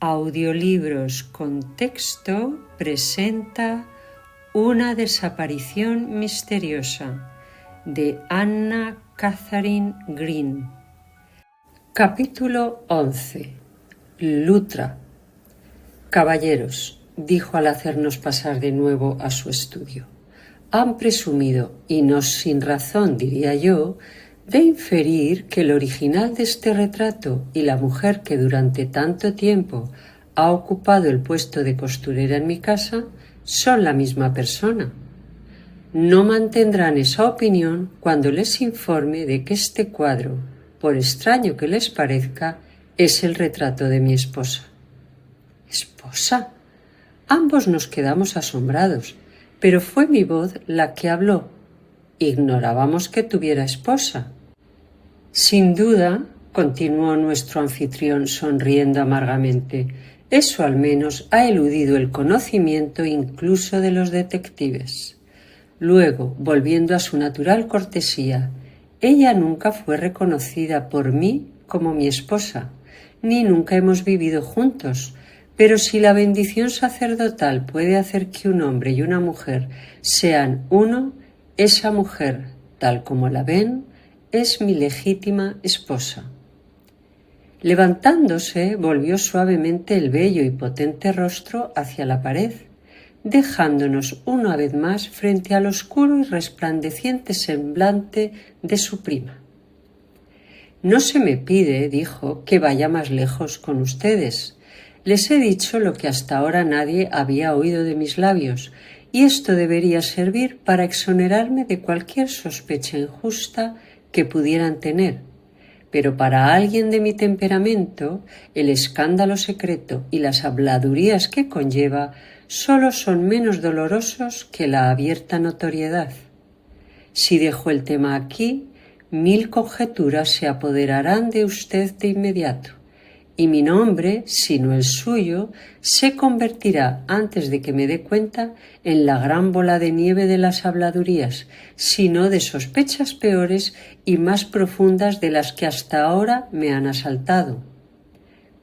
Audiolibros con texto presenta Una desaparición misteriosa de Anna Katharine Green. Capítulo 11. Lutra. Caballeros, dijo al hacernos pasar de nuevo a su estudio, han presumido, y no sin razón diría yo, de inferir que el original de este retrato y la mujer que durante tanto tiempo ha ocupado el puesto de costurera en mi casa son la misma persona. No mantendrán esa opinión cuando les informe de que este cuadro, por extraño que les parezca, es el retrato de mi esposa. ¿Esposa? Ambos nos quedamos asombrados, pero fue mi voz la que habló. Ignorábamos que tuviera esposa. Sin duda, continuó nuestro anfitrión sonriendo amargamente, eso al menos ha eludido el conocimiento incluso de los detectives. Luego, volviendo a su natural cortesía, ella nunca fue reconocida por mí como mi esposa, ni nunca hemos vivido juntos, pero si la bendición sacerdotal puede hacer que un hombre y una mujer sean uno, esa mujer, tal como la ven, es mi legítima esposa. Levantándose, volvió suavemente el bello y potente rostro hacia la pared, dejándonos una vez más frente al oscuro y resplandeciente semblante de su prima. No se me pide, dijo, que vaya más lejos con ustedes. Les he dicho lo que hasta ahora nadie había oído de mis labios, y esto debería servir para exonerarme de cualquier sospecha injusta que pudieran tener. Pero para alguien de mi temperamento, el escándalo secreto y las habladurías que conlleva solo son menos dolorosos que la abierta notoriedad. Si dejo el tema aquí, 1000 conjeturas se apoderarán de usted de inmediato, y mi nombre, si no el suyo, se convertirá, antes de que me dé cuenta, en la gran bola de nieve de las habladurías, sino de sospechas peores y más profundas de las que hasta ahora me han asaltado.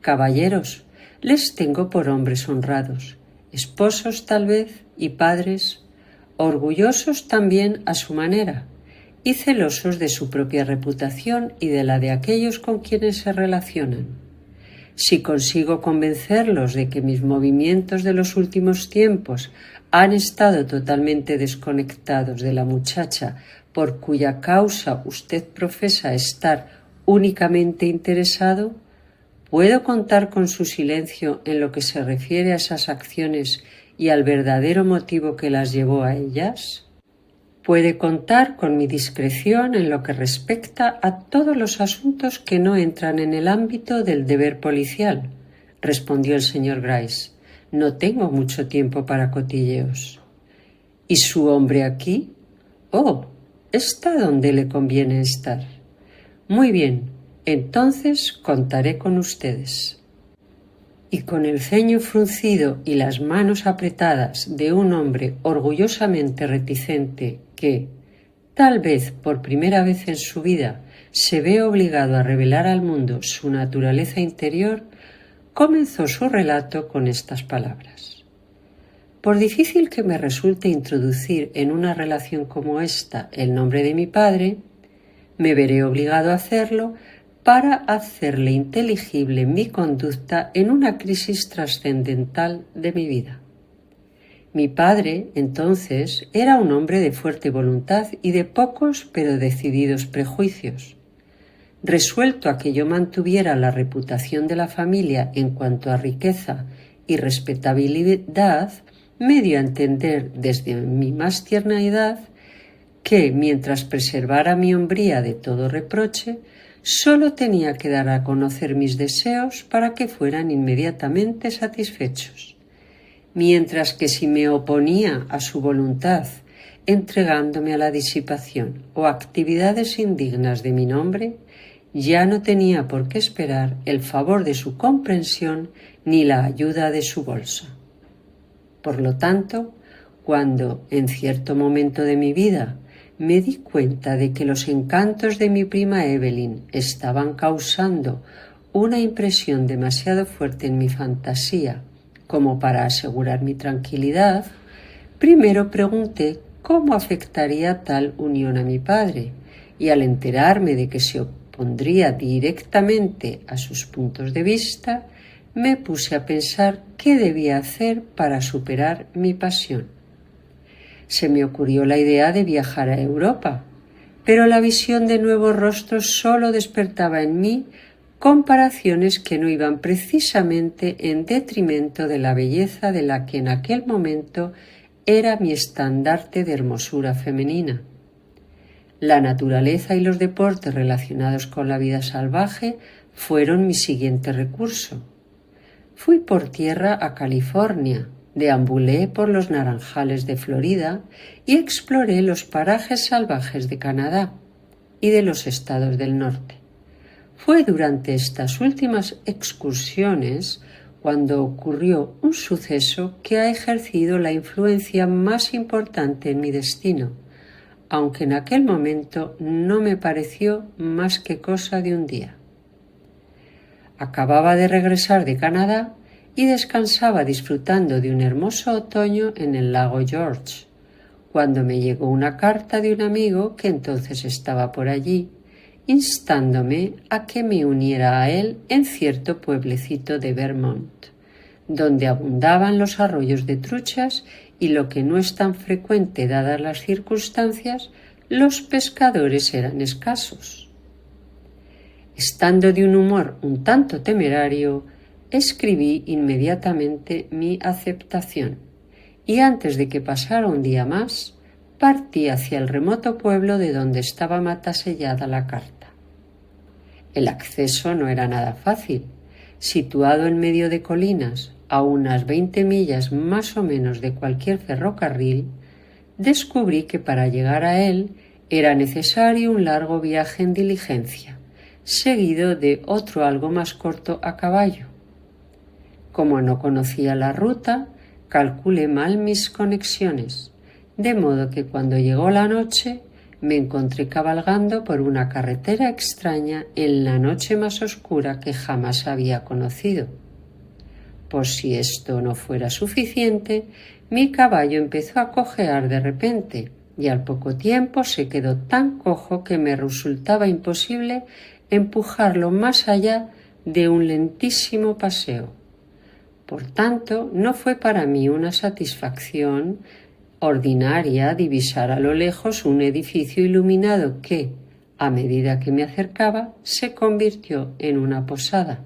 Caballeros, les tengo por hombres honrados, esposos tal vez y padres, orgullosos también a su manera, y celosos de su propia reputación y de la de aquellos con quienes se relacionan. Si consigo convencerlos de que mis movimientos de los últimos tiempos han estado totalmente desconectados de la muchacha por cuya causa usted profesa estar únicamente interesado, ¿puedo contar con su silencio en lo que se refiere a esas acciones y al verdadero motivo que las llevó a ellas? Puede contar con mi discreción en lo que respecta a todos los asuntos que no entran en el ámbito del deber policial, respondió el señor Gryce. No tengo mucho tiempo para cotilleos. ¿Y su hombre aquí? Oh, está donde le conviene estar. Muy bien, entonces contaré con ustedes. Y con el ceño fruncido y las manos apretadas de un hombre orgullosamente reticente que, tal vez por primera vez en su vida, se ve obligado a revelar al mundo su naturaleza interior, comenzó su relato con estas palabras. Por difícil que me resulte introducir en una relación como esta el nombre de mi padre, me veré obligado a hacerlo para hacerle inteligible mi conducta en una crisis trascendental de mi vida. Mi padre, entonces, era un hombre de fuerte voluntad y de pocos pero decididos prejuicios. Resuelto a que yo mantuviera la reputación de la familia en cuanto a riqueza y respetabilidad, me dio a entender desde mi más tierna edad que, mientras preservara mi hombría de todo reproche, solo tenía que dar a conocer mis deseos para que fueran inmediatamente satisfechos. Mientras que si me oponía a su voluntad, entregándome a la disipación o actividades indignas de mi nombre, ya no tenía por qué esperar el favor de su comprensión ni la ayuda de su bolsa. Por lo tanto, cuando, en cierto momento de mi vida, me di cuenta de que los encantos de mi prima Evelyn estaban causando una impresión demasiado fuerte en mi fantasía como para asegurar mi tranquilidad, primero pregunté cómo afectaría tal unión a mi padre, y al enterarme de que se opondría directamente a sus puntos de vista, me puse a pensar qué debía hacer para superar mi pasión. Se me ocurrió la idea de viajar a Europa, pero la visión de nuevos rostros solo despertaba en mí comparaciones que no iban precisamente en detrimento de la belleza de la que en aquel momento era mi estandarte de hermosura femenina. La naturaleza y los deportes relacionados con la vida salvaje fueron mi siguiente recurso. Fui por tierra a California, deambulé por los naranjales de Florida y exploré los parajes salvajes de Canadá y de los estados del norte. Fue durante estas últimas excursiones cuando ocurrió un suceso que ha ejercido la influencia más importante en mi destino, aunque en aquel momento no me pareció más que cosa de un día. Acababa de regresar de Canadá y descansaba disfrutando de un hermoso otoño en el lago George, cuando me llegó una carta de un amigo que entonces estaba por allí, instándome a que me uniera a él en cierto pueblecito de Vermont, donde abundaban los arroyos de truchas y, lo que no es tan frecuente dadas las circunstancias, los pescadores eran escasos. Estando de un humor un tanto temerario, escribí inmediatamente mi aceptación y antes de que pasara un día más, partí hacia el remoto pueblo de donde estaba matasellada la carta. El acceso no era nada fácil. Situado en medio de colinas, a unas 20 millas más o menos de cualquier ferrocarril, descubrí que para llegar a él era necesario un largo viaje en diligencia, seguido de otro algo más corto a caballo. Como no conocía la ruta, calculé mal mis conexiones, de modo que cuando llegó la noche me encontré cabalgando por una carretera extraña en la noche más oscura que jamás había conocido. Por si esto no fuera suficiente, mi caballo empezó a cojear de repente y al poco tiempo se quedó tan cojo que me resultaba imposible empujarlo más allá de un lentísimo paseo. Por tanto, no fue para mí una satisfacción ordinaria divisar a lo lejos un edificio iluminado que, a medida que me acercaba, se convirtió en una posada.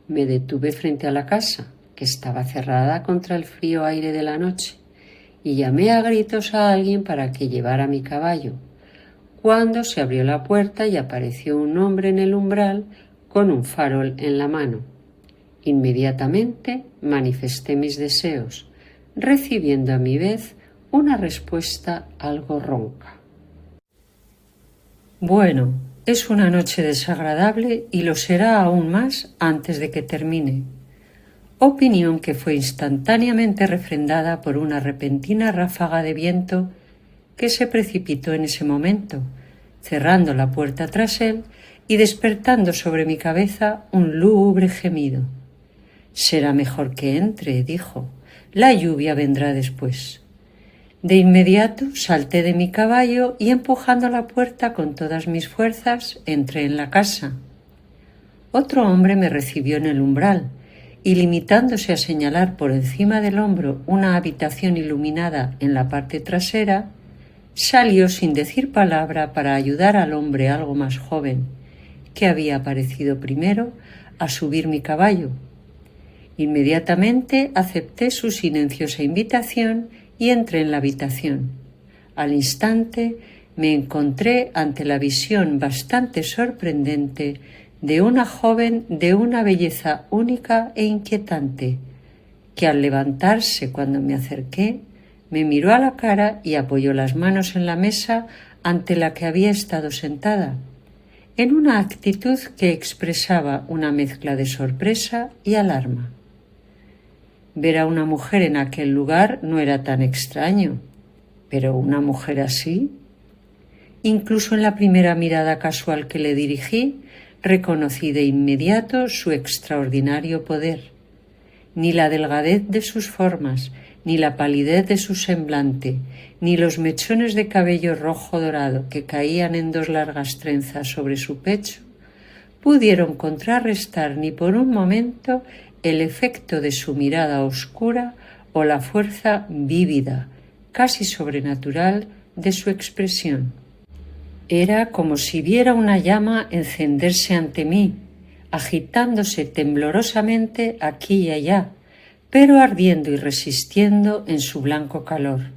Me detuve frente a la casa, que estaba cerrada contra el frío aire de la noche, y llamé a gritos a alguien para que llevara mi caballo, cuando se abrió la puerta y apareció un hombre en el umbral con un farol en la mano. Inmediatamente manifesté mis deseos, recibiendo a mi vez una respuesta algo ronca. Bueno, es una noche desagradable y lo será aún más antes de que termine. Opinión que fue instantáneamente refrendada por una repentina ráfaga de viento que se precipitó en ese momento, cerrando la puerta tras él y despertando sobre mi cabeza un lúgubre gemido. «Será mejor que entre», dijo. «La lluvia vendrá después». De inmediato salté de mi caballo y empujando la puerta con todas mis fuerzas, entré en la casa. Otro hombre me recibió en el umbral y, limitándose a señalar por encima del hombro una habitación iluminada en la parte trasera, salió sin decir palabra para ayudar al hombre algo más joven, que había aparecido primero, a subir mi caballo. Inmediatamente acepté su silenciosa invitación y entré en la habitación. Al instante me encontré ante la visión bastante sorprendente de una joven de una belleza única e inquietante, que al levantarse cuando me acerqué, me miró a la cara y apoyó las manos en la mesa ante la que había estado sentada, en una actitud que expresaba una mezcla de sorpresa y alarma. Ver a una mujer en aquel lugar no era tan extraño, pero una mujer así. Incluso en la primera mirada casual que le dirigí, reconocí de inmediato su extraordinario poder. Ni la delgadez de sus formas, ni la palidez de su semblante, ni los mechones de cabello rojo dorado que caían en 2 largas trenzas sobre su pecho, pudieron contrarrestar ni por un momento el efecto de su mirada oscura o la fuerza vívida, casi sobrenatural, de su expresión. Era como si viera una llama encenderse ante mí, agitándose temblorosamente aquí y allá, pero ardiendo y resistiendo en su blanco calor.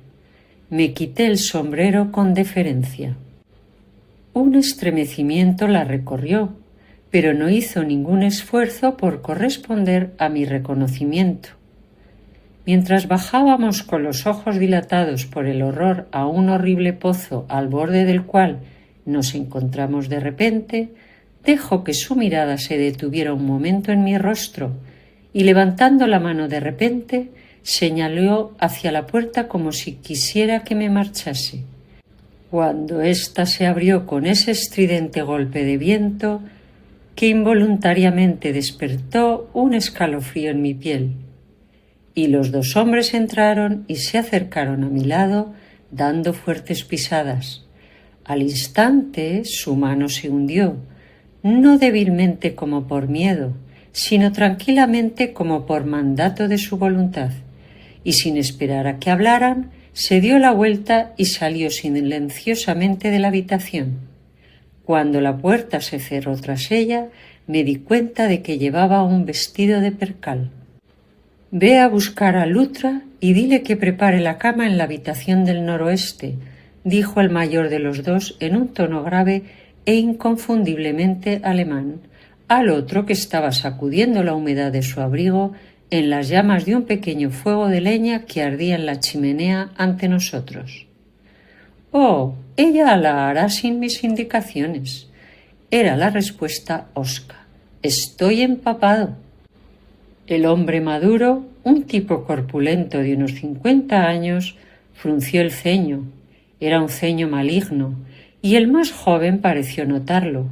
Me quité el sombrero con deferencia. Un estremecimiento la recorrió, pero no hizo ningún esfuerzo por corresponder a mi reconocimiento. Mientras bajábamos con los ojos dilatados por el horror a un horrible pozo al borde del cual nos encontramos de repente, dejó que su mirada se detuviera un momento en mi rostro y, levantando la mano de repente, señaló hacia la puerta como si quisiera que me marchase. Cuando ésta se abrió con ese estridente golpe de viento que involuntariamente despertó un escalofrío en mi piel, y los 2 hombres entraron y se acercaron a mi lado dando fuertes pisadas. Al instante su mano se hundió, no débilmente como por miedo, sino tranquilamente como por mandato de su voluntad, y sin esperar a que hablaran, se dio la vuelta y salió silenciosamente de la habitación. Cuando la puerta se cerró tras ella, me di cuenta de que llevaba un vestido de percal. «Ve a buscar a Lutra y dile que prepare la cama en la habitación del noroeste», dijo el mayor de los 2 en un tono grave e inconfundiblemente alemán, al otro que estaba sacudiendo la humedad de su abrigo en las llamas de un pequeño fuego de leña que ardía en la chimenea ante nosotros. «Oh, ella la hará sin mis indicaciones», era la respuesta hosca. «Estoy empapado». El hombre maduro, un tipo corpulento de unos 50 años, frunció el ceño. Era un ceño maligno, y el más joven pareció notarlo.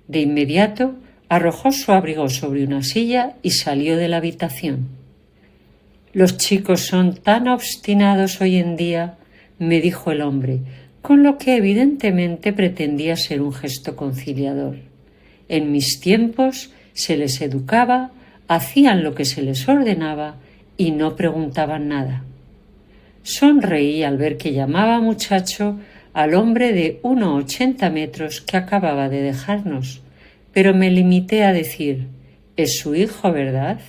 De inmediato arrojó su abrigo sobre una silla y salió de la habitación. «Los chicos son tan obstinados hoy en día», me dijo el hombre, con lo que evidentemente pretendía ser un gesto conciliador. «En mis tiempos se les educaba, hacían lo que se les ordenaba y no preguntaban nada». Sonreí al ver que llamaba muchacho al hombre de 1,80 metros que acababa de dejarnos, pero me limité a decir: «Es su hijo, ¿verdad?».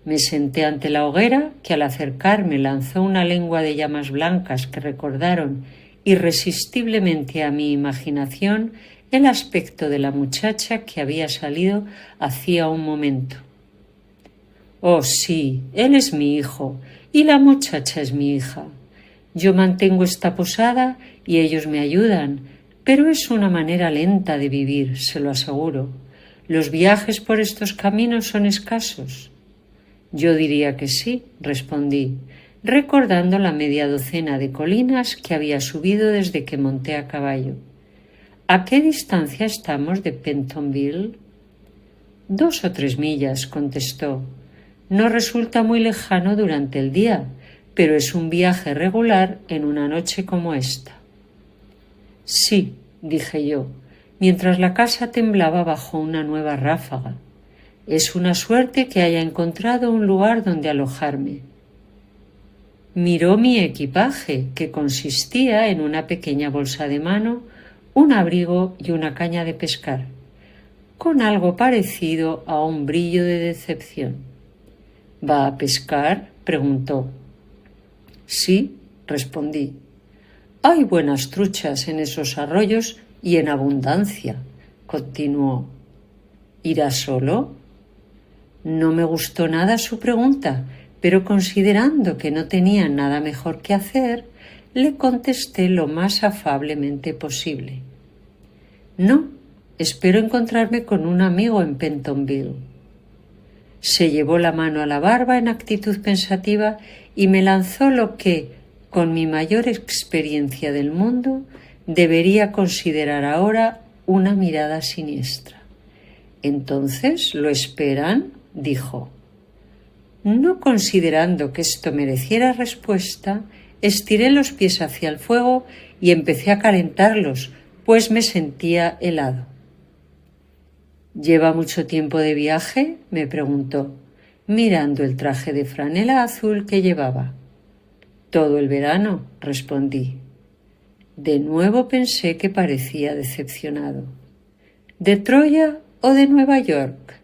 Me senté ante la hoguera, que al acercarme lanzó una lengua de llamas blancas que recordaron irresistiblemente a mi imaginación el aspecto de la muchacha que había salido hacía un momento. «Oh, sí, él es mi hijo y la muchacha es mi hija. Yo mantengo esta posada y ellos me ayudan, pero es una manera lenta de vivir, se lo aseguro. Los viajes por estos caminos son escasos». «Yo diría que sí», respondí, recordando la media docena de colinas que había subido desde que monté a caballo. «¿A qué distancia estamos de Pentonville?» «2 o 3 millas», contestó. «No resulta muy lejano durante el día, pero es un viaje regular en una noche como esta». «Sí», dije yo, mientras la casa temblaba bajo una nueva ráfaga. «Es una suerte que haya encontrado un lugar donde alojarme». Miró mi equipaje, que consistía en una pequeña bolsa de mano, un abrigo y una caña de pescar, con algo parecido a un brillo de decepción. «¿Va a pescar?», preguntó. «Sí», respondí. «Hay buenas truchas en esos arroyos y en abundancia», continuó. «¿Irá solo?». No me gustó nada su pregunta, pero considerando que no tenía nada mejor que hacer, le contesté lo más afablemente posible. «No, espero encontrarme con un amigo en Pentonville». Se llevó la mano a la barba en actitud pensativa y me lanzó lo que, con mi mayor experiencia del mundo, debería considerar ahora una mirada siniestra. Entonces, ¿lo esperan?, dijo. No considerando que esto mereciera respuesta, estiré los pies hacia el fuego y empecé a calentarlos, pues me sentía helado. ¿Lleva mucho tiempo de viaje?, me preguntó, mirando el traje de franela azul que llevaba. Todo el verano, respondí. De nuevo pensé que parecía decepcionado. ¿De Troya o de Nueva York?,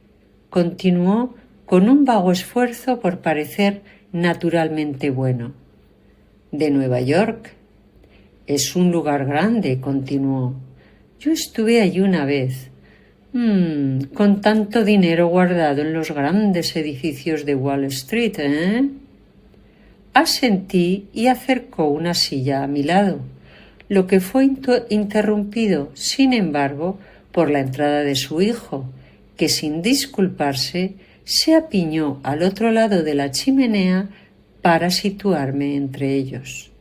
continuó con un vago esfuerzo por parecer naturalmente bueno. De Nueva York. Es un lugar grande, continuó. Yo estuve allí una vez. Con tanto dinero guardado en los grandes edificios de Wall Street, ¿eh? Asentí y acercó una silla a mi lado, lo que fue interrumpido, sin embargo, por la entrada de su hijo, que sin disculparse se apiñó al otro lado de la chimenea para situarme entre ellos.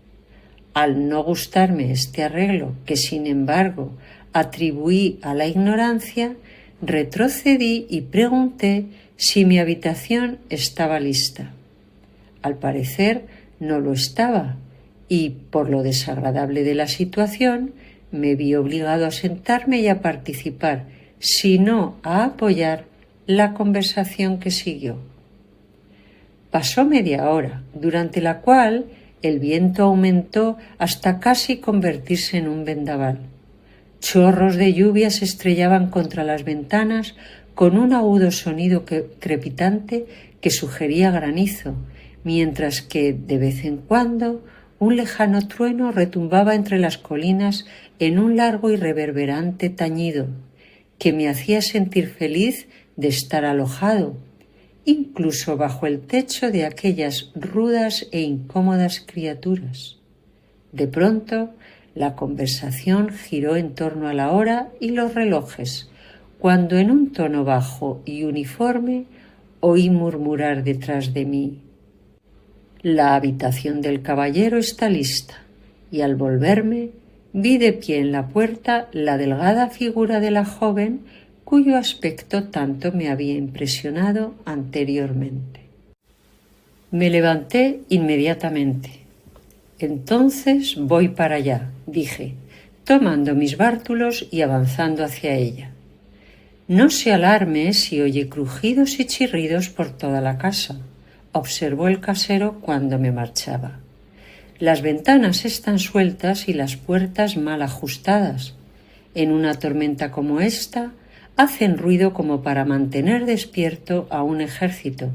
Al no gustarme este arreglo, que sin embargo atribuí a la ignorancia, retrocedí y pregunté si mi habitación estaba lista. Al parecer no lo estaba, y por lo desagradable de la situación me vi obligado a sentarme y a participar, si no a apoyar, la conversación que siguió. Pasó media hora, durante la cual el viento aumentó hasta casi convertirse en un vendaval. Chorros de lluvia se estrellaban contra las ventanas con un agudo sonido crepitante que sugería granizo, mientras que, de vez en cuando, un lejano trueno retumbaba entre las colinas en un largo y reverberante tañido, que me hacía sentir feliz de estar alojado, incluso bajo el techo de aquellas rudas e incómodas criaturas. De pronto, la conversación giró en torno a la hora y los relojes, cuando en un tono bajo y uniforme oí murmurar detrás de mí: «La habitación del caballero está lista», y al volverme vi de pie en la puerta la delgada figura de la joven cuyo aspecto tanto me había impresionado anteriormente. Me levanté inmediatamente. «Entonces voy para allá», dije, tomando mis bártulos y avanzando hacia ella. «No se alarme si oye crujidos y chirridos por toda la casa», observó el casero cuando me marchaba. «Las ventanas están sueltas y las puertas mal ajustadas. En una tormenta como esta, hacen ruido como para mantener despierto a un ejército,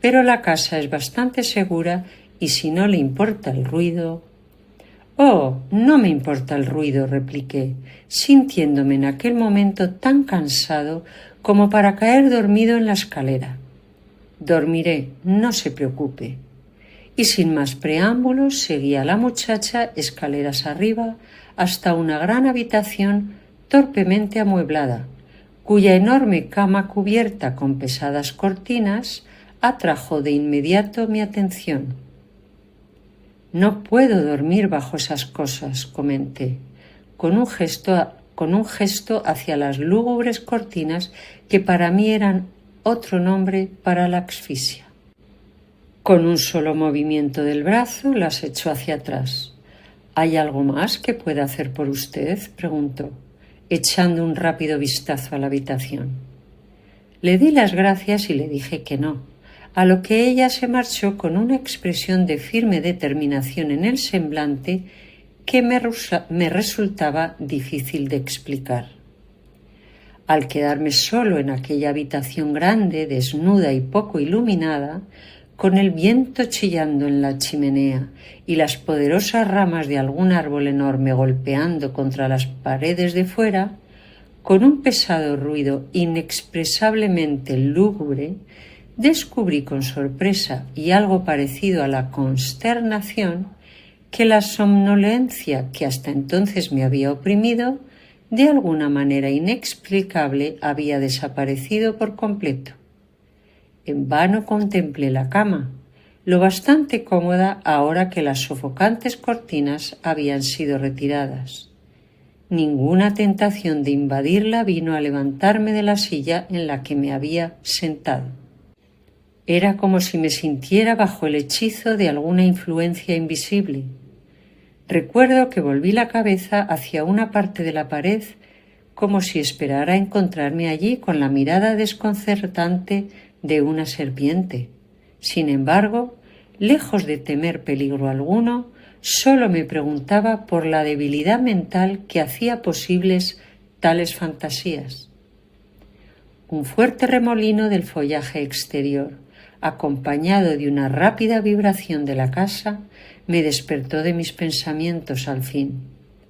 pero la casa es bastante segura y si no le importa el ruido». «Oh, no me importa el ruido», repliqué, sintiéndome en aquel momento tan cansado como para caer dormido en la escalera. «Dormiré, no se preocupe». Y sin más preámbulos seguí a la muchacha escaleras arriba hasta una gran habitación torpemente amueblada, cuya enorme cama cubierta con pesadas cortinas atrajo de inmediato mi atención. «No puedo dormir bajo esas cosas», comenté, con un gesto hacia las lúgubres cortinas que para mí eran otro nombre para la asfixia. Con un solo movimiento del brazo las echó hacia atrás. «¿Hay algo más que pueda hacer por usted?», preguntó, echando un rápido vistazo a la habitación. Le di las gracias y le dije que no, a lo que ella se marchó con una expresión de firme determinación en el semblante que me resultaba difícil de explicar. Al quedarme solo en aquella habitación grande, desnuda y poco iluminada, con el viento chillando en la chimenea y las poderosas ramas de algún árbol enorme golpeando contra las paredes de fuera, con un pesado ruido inexpresablemente lúgubre, descubrí con sorpresa y algo parecido a la consternación que la somnolencia que hasta entonces me había oprimido, de alguna manera inexplicable, había desaparecido por completo. En vano contemplé la cama, lo bastante cómoda ahora que las sofocantes cortinas habían sido retiradas. Ninguna tentación de invadirla vino a levantarme de la silla en la que me había sentado. Era como si me sintiera bajo el hechizo de alguna influencia invisible. Recuerdo que volví la cabeza hacia una parte de la pared como si esperara encontrarme allí con la mirada desconcertante de una serpiente. Sin embargo, lejos de temer peligro alguno, solo me preguntaba por la debilidad mental que hacía posibles tales fantasías. Un fuerte remolino del follaje exterior, acompañado de una rápida vibración de la casa, me despertó de mis pensamientos al fin.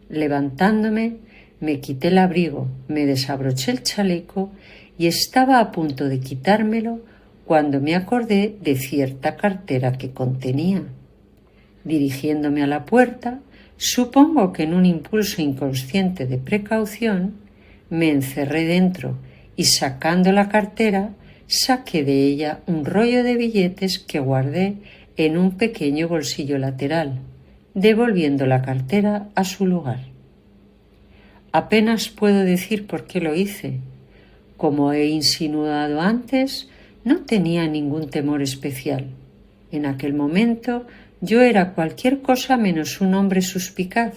Levantándome, me quité el abrigo, me desabroché el chaleco y estaba a punto de quitármelo cuando me acordé de cierta cartera que contenía. Dirigiéndome a la puerta, supongo que en un impulso inconsciente de precaución, me encerré dentro y sacando la cartera, saqué de ella un rollo de billetes que guardé en un pequeño bolsillo lateral, devolviendo la cartera a su lugar. Apenas puedo decir por qué lo hice. Como he insinuado antes, no tenía ningún temor especial. En aquel momento yo era cualquier cosa menos un hombre suspicaz,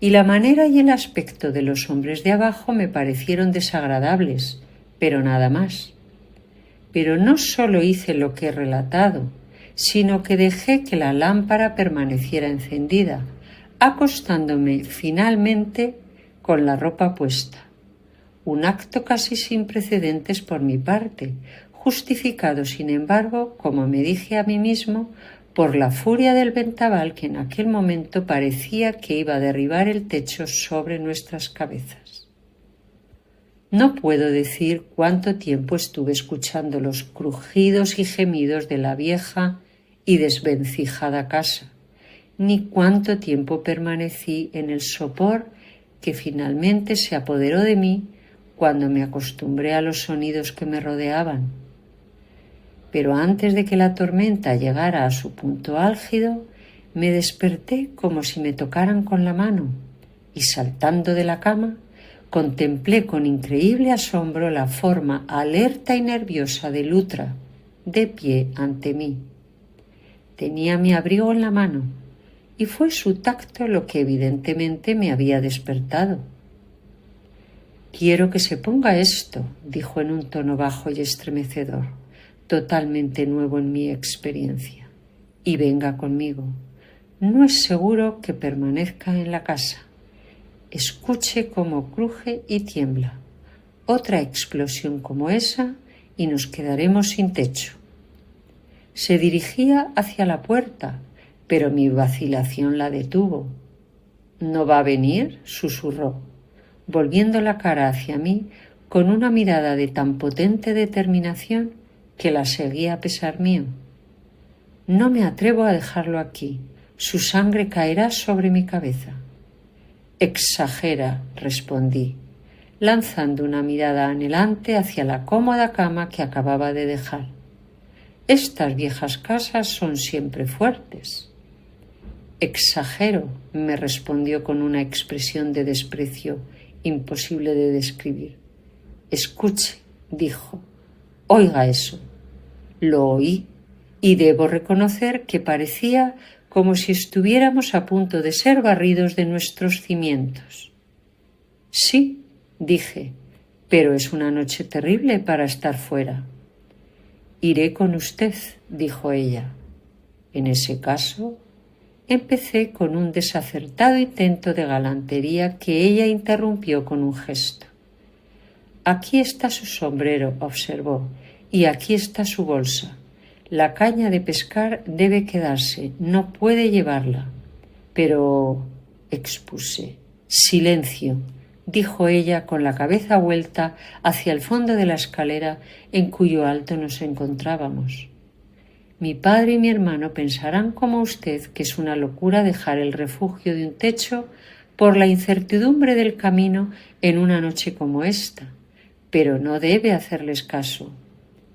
y la manera y el aspecto de los hombres de abajo me parecieron desagradables, pero nada más. Pero no solo hice lo que he relatado, sino que dejé que la lámpara permaneciera encendida, acostándome finalmente con la ropa puesta. Un acto casi sin precedentes por mi parte, justificado, sin embargo, como me dije a mí mismo, por la furia del vendaval que en aquel momento parecía que iba a derribar el techo sobre nuestras cabezas. No puedo decir cuánto tiempo estuve escuchando los crujidos y gemidos de la vieja y desvencijada casa, ni cuánto tiempo permanecí en el sopor que finalmente se apoderó de mí cuando me acostumbré a los sonidos que me rodeaban. Pero antes de que la tormenta llegara a su punto álgido, me desperté como si me tocaran con la mano y, saltando de la cama, contemplé con increíble asombro la forma alerta y nerviosa de Lutra, de pie ante mí. Tenía mi abrigo en la mano, y fue su tacto lo que evidentemente me había despertado. «Quiero que se ponga esto», dijo en un tono bajo y estremecedor, totalmente nuevo en mi experiencia, «y venga conmigo. No es seguro que permanezca en la casa. Escuche cómo cruje y tiembla. Otra explosión como esa y nos quedaremos sin techo». Se dirigía hacia la puerta, pero mi vacilación la detuvo. «¿No va a venir?», susurró, volviendo la cara hacia mí con una mirada de tan potente determinación que la seguía a pesar mío. «No me atrevo a dejarlo aquí. Su sangre caerá sobre mi cabeza». «Exagera», respondí, lanzando una mirada anhelante hacia la cómoda cama que acababa de dejar. «Estas viejas casas son siempre fuertes». «Exagero», me respondió con una expresión de desprecio imposible de describir. «Escuche», dijo, «oiga eso». Lo oí y debo reconocer que parecía como si estuviéramos a punto de ser barridos de nuestros cimientos. «Sí», dije, «pero es una noche terrible para estar fuera». «Iré con usted», dijo ella. En ese caso, empecé con un desacertado intento de galantería que ella interrumpió con un gesto. «Aquí está su sombrero», observó, «y aquí está su bolsa. La caña de pescar debe quedarse, no puede llevarla». «Pero», expuse. «Silencio», dijo ella con la cabeza vuelta hacia el fondo de la escalera en cuyo alto nos encontrábamos. «Mi padre y mi hermano pensarán como usted que es una locura dejar el refugio de un techo por la incertidumbre del camino en una noche como esta, pero no debe hacerles caso.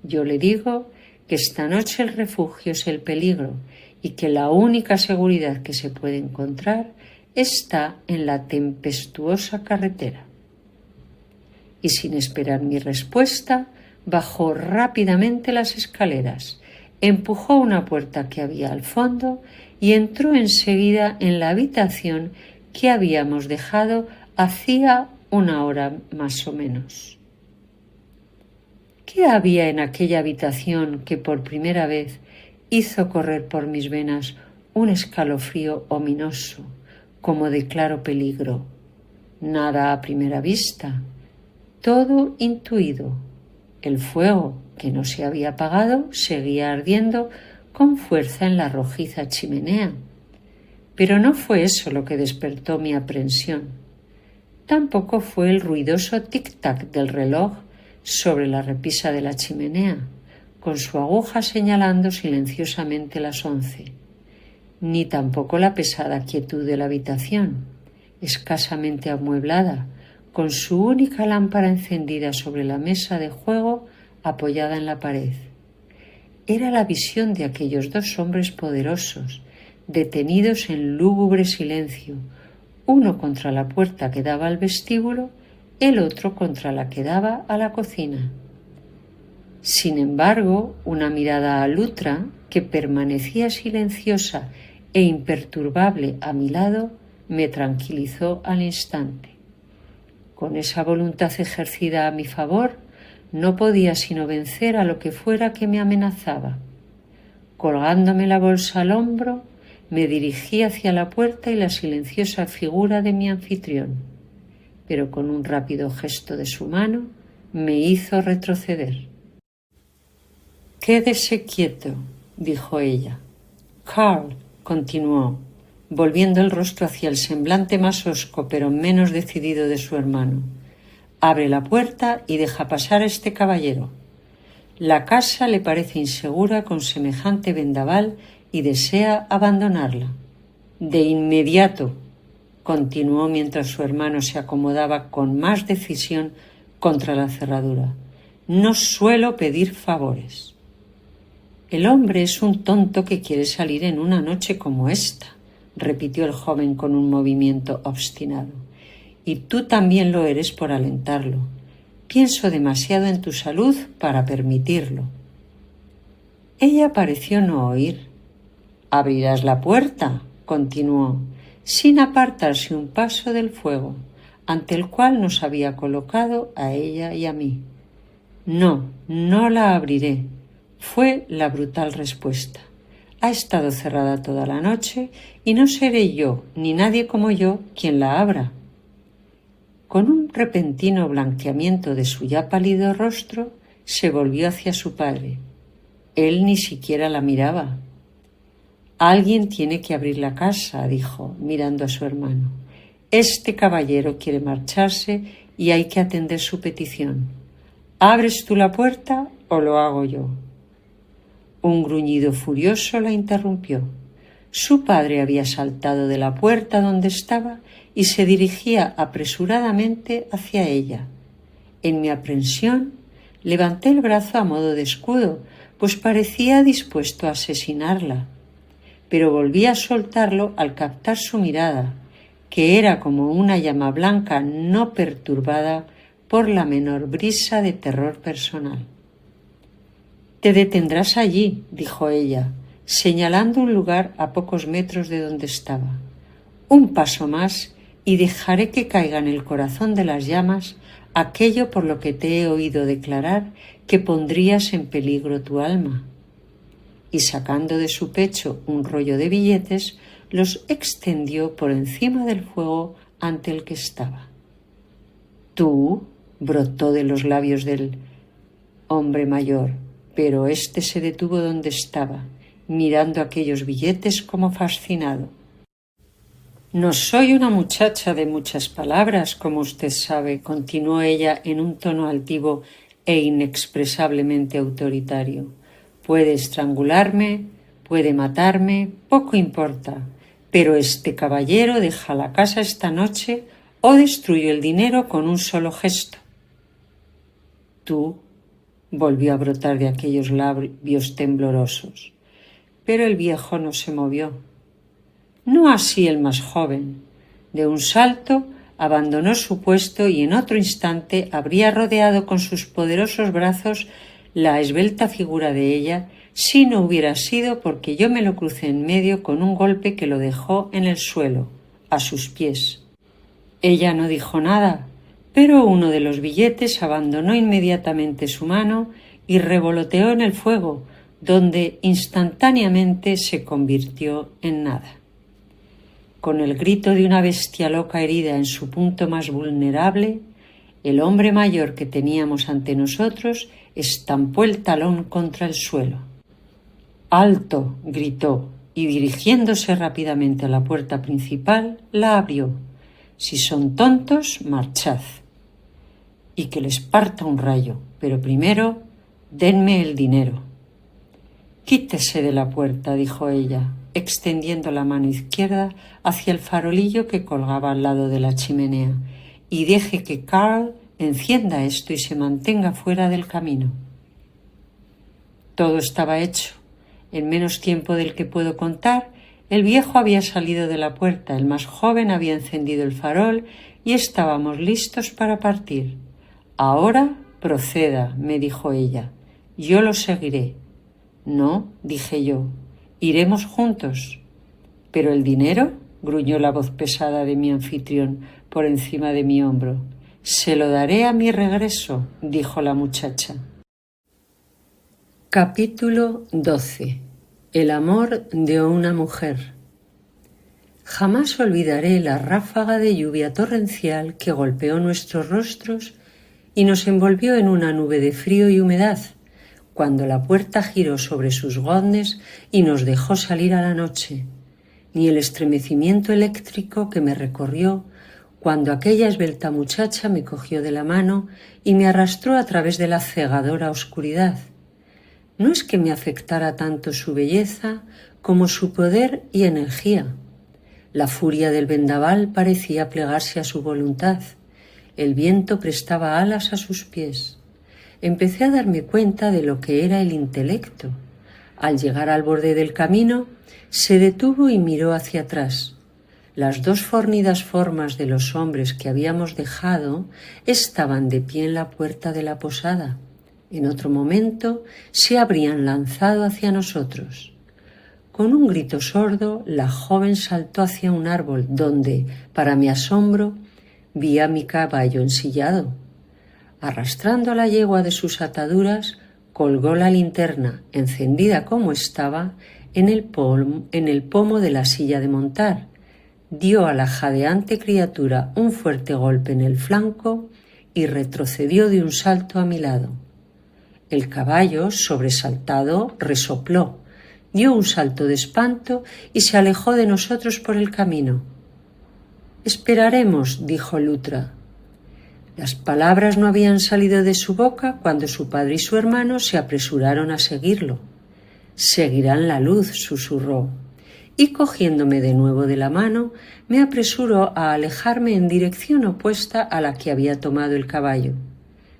Yo le digo que esta noche el refugio es el peligro y que la única seguridad que se puede encontrar está en la tempestuosa carretera. Y sin esperar mi respuesta, bajó rápidamente las escaleras, empujó una puerta que había al fondo y entró enseguida en la habitación que habíamos dejado hacía una hora más o menos. ¿Qué había en aquella habitación que por primera vez hizo correr por mis venas un escalofrío ominoso, como de claro peligro? Nada a primera vista, todo intuido. El fuego, que no se había apagado, seguía ardiendo con fuerza en la rojiza chimenea. Pero no fue eso lo que despertó mi aprensión. Tampoco fue el ruidoso tic-tac del reloj sobre la repisa de la chimenea, con su aguja señalando silenciosamente las 11, ni tampoco la pesada quietud de la habitación, escasamente amueblada, con su única lámpara encendida sobre la mesa de juego apoyada en la pared. Era la visión de aquellos dos hombres poderosos, detenidos en lúgubre silencio, uno contra la puerta que daba al vestíbulo, el otro contra la que daba a la cocina. Sin embargo, una mirada alutra, que permanecía silenciosa e imperturbable a mi lado, me tranquilizó al instante. Con esa voluntad ejercida a mi favor, no podía sino vencer a lo que fuera que me amenazaba. Colgándome la bolsa al hombro, me dirigí hacia la puerta y la silenciosa figura de mi anfitrión, pero con un rápido gesto de su mano me hizo retroceder. «Quédese quieto», dijo ella. «Carl», continuó, volviendo el rostro hacia el semblante más hosco pero menos decidido de su hermano, «abre la puerta y deja pasar a este caballero. La casa le parece insegura con semejante vendaval y desea abandonarla. De inmediato», continuó mientras su hermano se acomodaba con más decisión contra la cerradura. «No suelo pedir favores». «El hombre es un tonto que quiere salir en una noche como esta», repitió el joven con un movimiento obstinado. «Y tú también lo eres por alentarlo. Pienso demasiado en tu salud para permitirlo». Ella pareció no oír. «Abrirás la puerta», continuó, sin apartarse un paso del fuego, ante el cual nos había colocado a ella y a mí. «No, no la abriré», fue la brutal respuesta. «Ha estado cerrada toda la noche y no seré yo, ni nadie como yo, quien la abra». Con un repentino blanqueamiento de su ya pálido rostro, se volvió hacia su padre. Él ni siquiera la miraba. «Alguien tiene que abrir la casa», dijo, mirando a su hermano. «Este caballero quiere marcharse y hay que atender su petición. ¿Abres tú la puerta o lo hago yo?» Un gruñido furioso la interrumpió. Su padre había saltado de la puerta donde estaba y se dirigía apresuradamente hacia ella. En mi aprensión, levanté el brazo a modo de escudo, pues parecía dispuesto a asesinarla. Pero volví a soltarlo al captar su mirada, que era como una llama blanca no perturbada por la menor brisa de terror personal. «Te detendrás allí», dijo ella, señalando un lugar a pocos metros de donde estaba. «Un paso más y dejaré que caiga en el corazón de las llamas aquello por lo que te he oído declarar que pondrías en peligro tu alma». Y sacando de su pecho un rollo de billetes, los extendió por encima del fuego ante el que estaba. «¿Tú?», brotó de los labios del hombre mayor, pero éste se detuvo donde estaba, mirando aquellos billetes como fascinado. «No soy una muchacha de muchas palabras, como usted sabe», continuó ella en un tono altivo e inexpresablemente autoritario. «Puede estrangularme, puede matarme, poco importa, pero este caballero deja la casa esta noche o destruye el dinero con un solo gesto». «Tú», volvió a brotar de aquellos labios temblorosos, pero el viejo no se movió. No así el más joven. De un salto abandonó su puesto y en otro instante habría rodeado con sus poderosos brazos la esbelta figura de ella, si no hubiera sido porque yo me lo crucé en medio con un golpe que lo dejó en el suelo, a sus pies. Ella no dijo nada, pero uno de los billetes abandonó inmediatamente su mano y revoloteó en el fuego, donde instantáneamente se convirtió en nada. Con el grito de una bestia loca herida en su punto más vulnerable, el hombre mayor que teníamos ante nosotros estampó el talón contra el suelo. ¡Alto!, gritó, y dirigiéndose rápidamente a la puerta principal, la abrió. Si son tontos, marchad. Y que les parta un rayo, pero primero, denme el dinero. Quítese de la puerta, dijo ella, extendiendo la mano izquierda hacia el farolillo que colgaba al lado de la chimenea, y deje que Carl encienda esto y se mantenga fuera del camino. Todo estaba hecho. En menos tiempo del que puedo contar, el viejo había salido de la puerta, el más joven había encendido el farol y estábamos listos para partir. Ahora proceda, me dijo ella. Yo lo seguiré. No, dije yo. Iremos juntos. ¿Pero el dinero?, gruñó la voz pesada de mi anfitrión por encima de mi hombro. Se lo daré a mi regreso, dijo la muchacha. Capítulo 12. El amor de una mujer. Jamás olvidaré la ráfaga de lluvia torrencial que golpeó nuestros rostros y nos envolvió en una nube de frío y humedad, cuando la puerta giró sobre sus goznes y nos dejó salir a la noche, ni el estremecimiento eléctrico que me recorrió cuando aquella esbelta muchacha me cogió de la mano y me arrastró a través de la cegadora oscuridad. No es que me afectara tanto su belleza como su poder y energía. La furia del vendaval parecía plegarse a su voluntad. El viento prestaba alas a sus pies. Empecé a darme cuenta de lo que era el intelecto. Al llegar al borde del camino, se detuvo y miró hacia atrás. Las dos fornidas formas de los hombres que habíamos dejado estaban de pie en la puerta de la posada. En otro momento se habrían lanzado hacia nosotros. Con un grito sordo, la joven saltó hacia un árbol donde, para mi asombro, vi a mi caballo ensillado. Arrastrando a la yegua de sus ataduras, colgó la linterna, encendida como estaba, en el pomo de la silla de montar. Dio a la jadeante criatura un fuerte golpe en el flanco y retrocedió de un salto a mi lado. El caballo, sobresaltado, resopló, dio un salto de espanto y se alejó de nosotros por el camino. «Esperaremos», dijo Lutra. Las palabras no habían salido de su boca cuando su padre y su hermano se apresuraron a seguirlo. «Seguirán la luz», susurró, y cogiéndome de nuevo de la mano, me apresuró a alejarme en dirección opuesta a la que había tomado el caballo.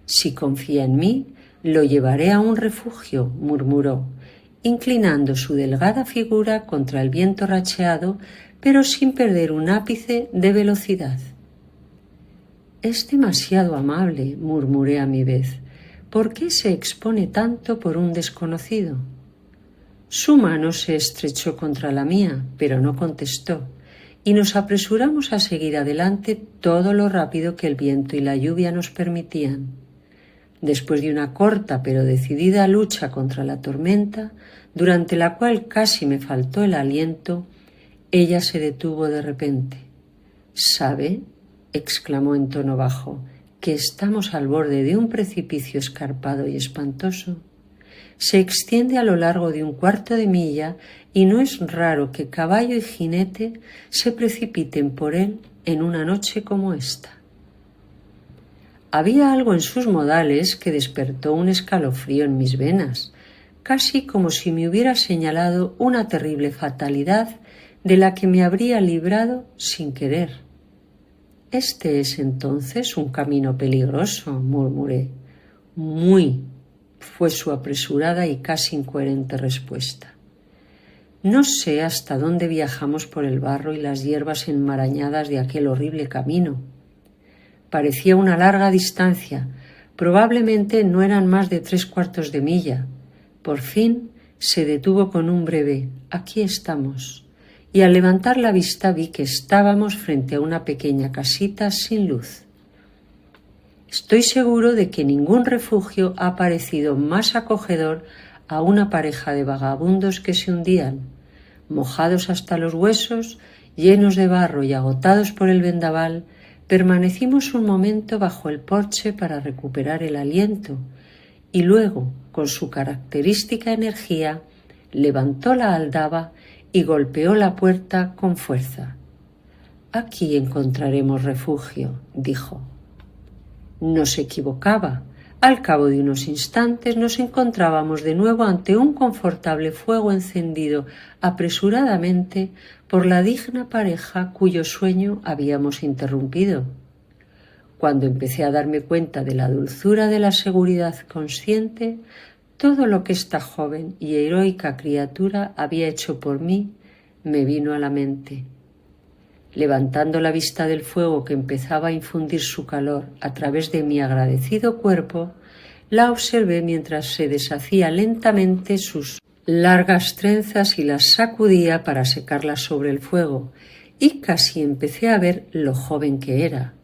«Si confía en mí, lo llevaré a un refugio», murmuró, inclinando su delgada figura contra el viento racheado, pero sin perder un ápice de velocidad. «Es demasiado amable», murmuré a mi vez. «¿Por qué se expone tanto por un desconocido?» Su mano se estrechó contra la mía, pero no contestó, y nos apresuramos a seguir adelante todo lo rápido que el viento y la lluvia nos permitían. Después de una corta pero decidida lucha contra la tormenta, durante la cual casi me faltó el aliento, ella se detuvo de repente. «¿Sabe?», exclamó en tono bajo, «que estamos al borde de un precipicio escarpado y espantoso. Se extiende a lo largo de 1/4 de milla y no es raro que caballo y jinete se precipiten por él en una noche como esta». Había algo en sus modales que despertó un escalofrío en mis venas, casi como si me hubiera señalado una terrible fatalidad de la que me habría librado sin querer. «Este es entonces un camino peligroso», murmuré. «Muy», fue su apresurada y casi incoherente respuesta. No sé hasta dónde viajamos por el barro y las hierbas enmarañadas de aquel horrible camino. Parecía una larga distancia, probablemente no eran más de 3/4 de milla. Por fin se detuvo con un breve «Aquí estamos», y al levantar la vista vi que estábamos frente a una pequeña casita sin luz. Estoy seguro de que ningún refugio ha parecido más acogedor a una pareja de vagabundos que se hundían, mojados hasta los huesos, llenos de barro y agotados por el vendaval. Permanecimos un momento bajo el porche para recuperar el aliento y luego, con su característica energía, levantó la aldaba y golpeó la puerta con fuerza. «Aquí encontraremos refugio», dijo. No se equivocaba. Al cabo de unos instantes nos encontrábamos de nuevo ante un confortable fuego encendido apresuradamente por la digna pareja cuyo sueño habíamos interrumpido. Cuando empecé a darme cuenta de la dulzura de la seguridad consciente, todo lo que esta joven y heroica criatura había hecho por mí me vino a la mente. Levantando la vista del fuego que empezaba a infundir su calor a través de mi agradecido cuerpo, la observé mientras se deshacía lentamente sus largas trenzas y las sacudía para secarlas sobre el fuego, y casi empecé a ver lo joven que era.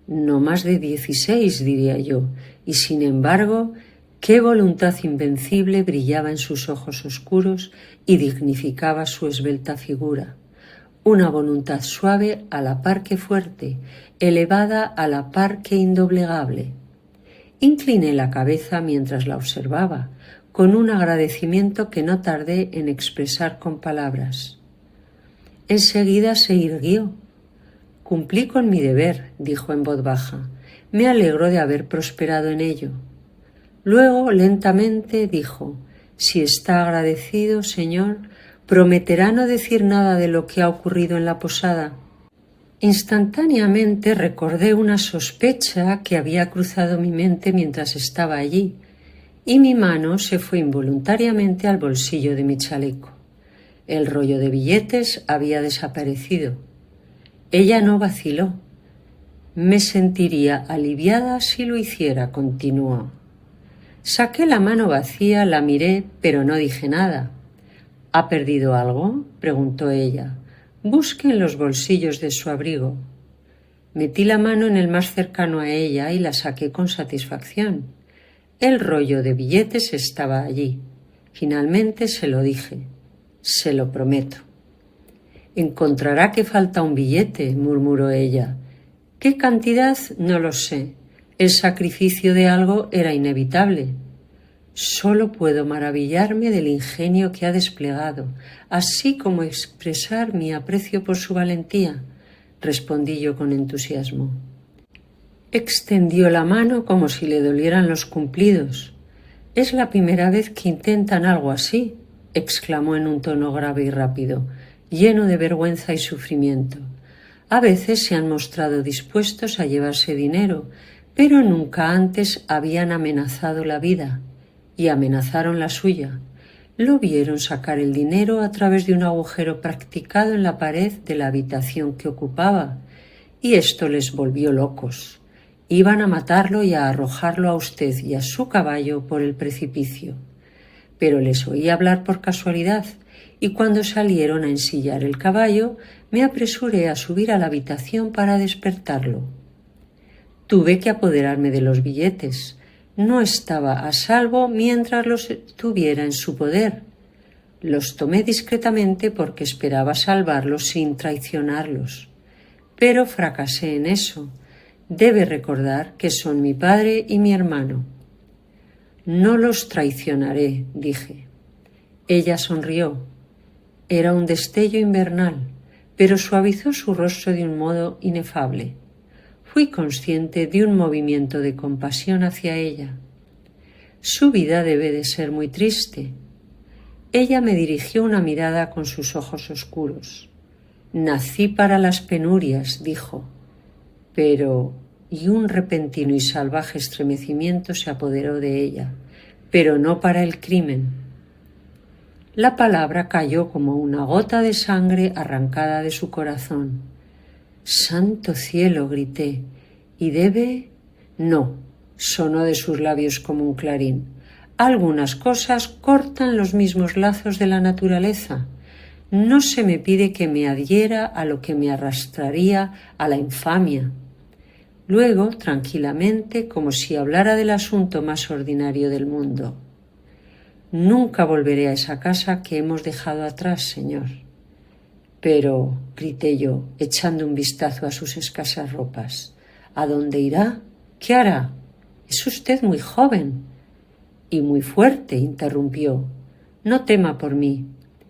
No más de 16, diría yo, y sin embargo, qué voluntad invencible brillaba en sus ojos oscuros y dignificaba su esbelta figura. Una voluntad suave a la par que fuerte, elevada a la par que indoblegable. Incliné la cabeza mientras la observaba, con un agradecimiento que no tardé en expresar con palabras. Enseguida se irguió. «Cumplí con mi deber», dijo en voz baja. «Me alegro de haber prosperado en ello». Luego, lentamente, dijo: «Si está agradecido, señor, ¿prometerá no decir nada de lo que ha ocurrido en la posada?» Instantáneamente recordé una sospecha que había cruzado mi mente mientras estaba allí, y mi mano se fue involuntariamente al bolsillo de mi chaleco. El rollo de billetes había desaparecido. Ella no vaciló. «Me sentiría aliviada si lo hiciera», continuó. Saqué la mano vacía, la miré, pero no dije nada. «¿Ha perdido algo?», preguntó ella. «Busque en los bolsillos de su abrigo». Metí la mano en el más cercano a ella y la saqué con satisfacción. El rollo de billetes estaba allí. Finalmente se lo dije. «Se lo prometo». «Encontrará que falta un billete», murmuró ella. «¿Qué cantidad? No lo sé. El sacrificio de algo era inevitable». «Solo puedo maravillarme del ingenio que ha desplegado, así como expresar mi aprecio por su valentía», respondí yo con entusiasmo. Extendió la mano como si le dolieran los cumplidos. «Es la primera vez que intentan algo así», exclamó en un tono grave y rápido, lleno de vergüenza y sufrimiento. «A veces se han mostrado dispuestos a llevarse dinero, pero nunca antes habían amenazado la vida, y amenazaron la suya. Lo vieron sacar el dinero a través de un agujero practicado en la pared de la habitación que ocupaba, y esto les volvió locos. Iban a matarlo y a arrojarlo a usted y a su caballo por el precipicio. Pero les oí hablar por casualidad, y cuando salieron a ensillar el caballo, me apresuré a subir a la habitación para despertarlo. Tuve que apoderarme de los billetes. No estaba a salvo mientras los tuviera en su poder. Los tomé discretamente porque esperaba salvarlos sin traicionarlos. Pero fracasé en eso. Debe recordar que son mi padre y mi hermano». «No los traicionaré», dije. Ella sonrió. Era un destello invernal, pero suavizó su rostro de un modo inefable. Fui consciente de un movimiento de compasión hacia ella. «Su vida debe de ser muy triste». Ella me dirigió una mirada con sus ojos oscuros. «Nací para las penurias», dijo. «Pero…» y un repentino y salvaje estremecimiento se apoderó de ella. «Pero no para el crimen». La palabra cayó como una gota de sangre arrancada de su corazón. «¡Santo cielo!», grité. «¿Y debe...?» «No», sonó de sus labios como un clarín. «Algunas cosas cortan los mismos lazos de la naturaleza. No se me pide que me adhiera a lo que me arrastraría a la infamia». Luego, tranquilamente, como si hablara del asunto más ordinario del mundo. «Nunca volveré a esa casa que hemos dejado atrás, señor». «Pero», grité yo, echando un vistazo a sus escasas ropas, «¿a dónde irá? ¿Qué hará? Es usted muy joven». «Y muy fuerte», interrumpió. «No tema por mí».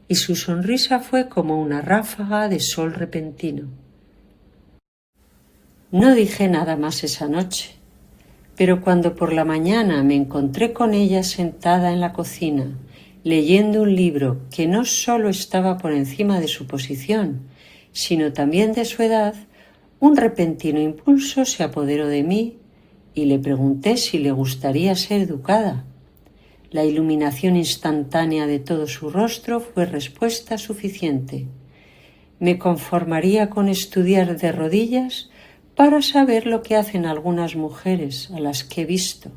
Y su sonrisa fue como una ráfaga de sol repentino. No dije nada más esa noche, pero cuando por la mañana me encontré con ella sentada en la cocina, leyendo un libro que no solo estaba por encima de su posición, sino también de su edad, un repentino impulso se apoderó de mí y le pregunté si le gustaría ser educada. La iluminación instantánea de todo su rostro fue respuesta suficiente. Me conformaría con estudiar de rodillas para saber lo que hacen algunas mujeres a las que he visto.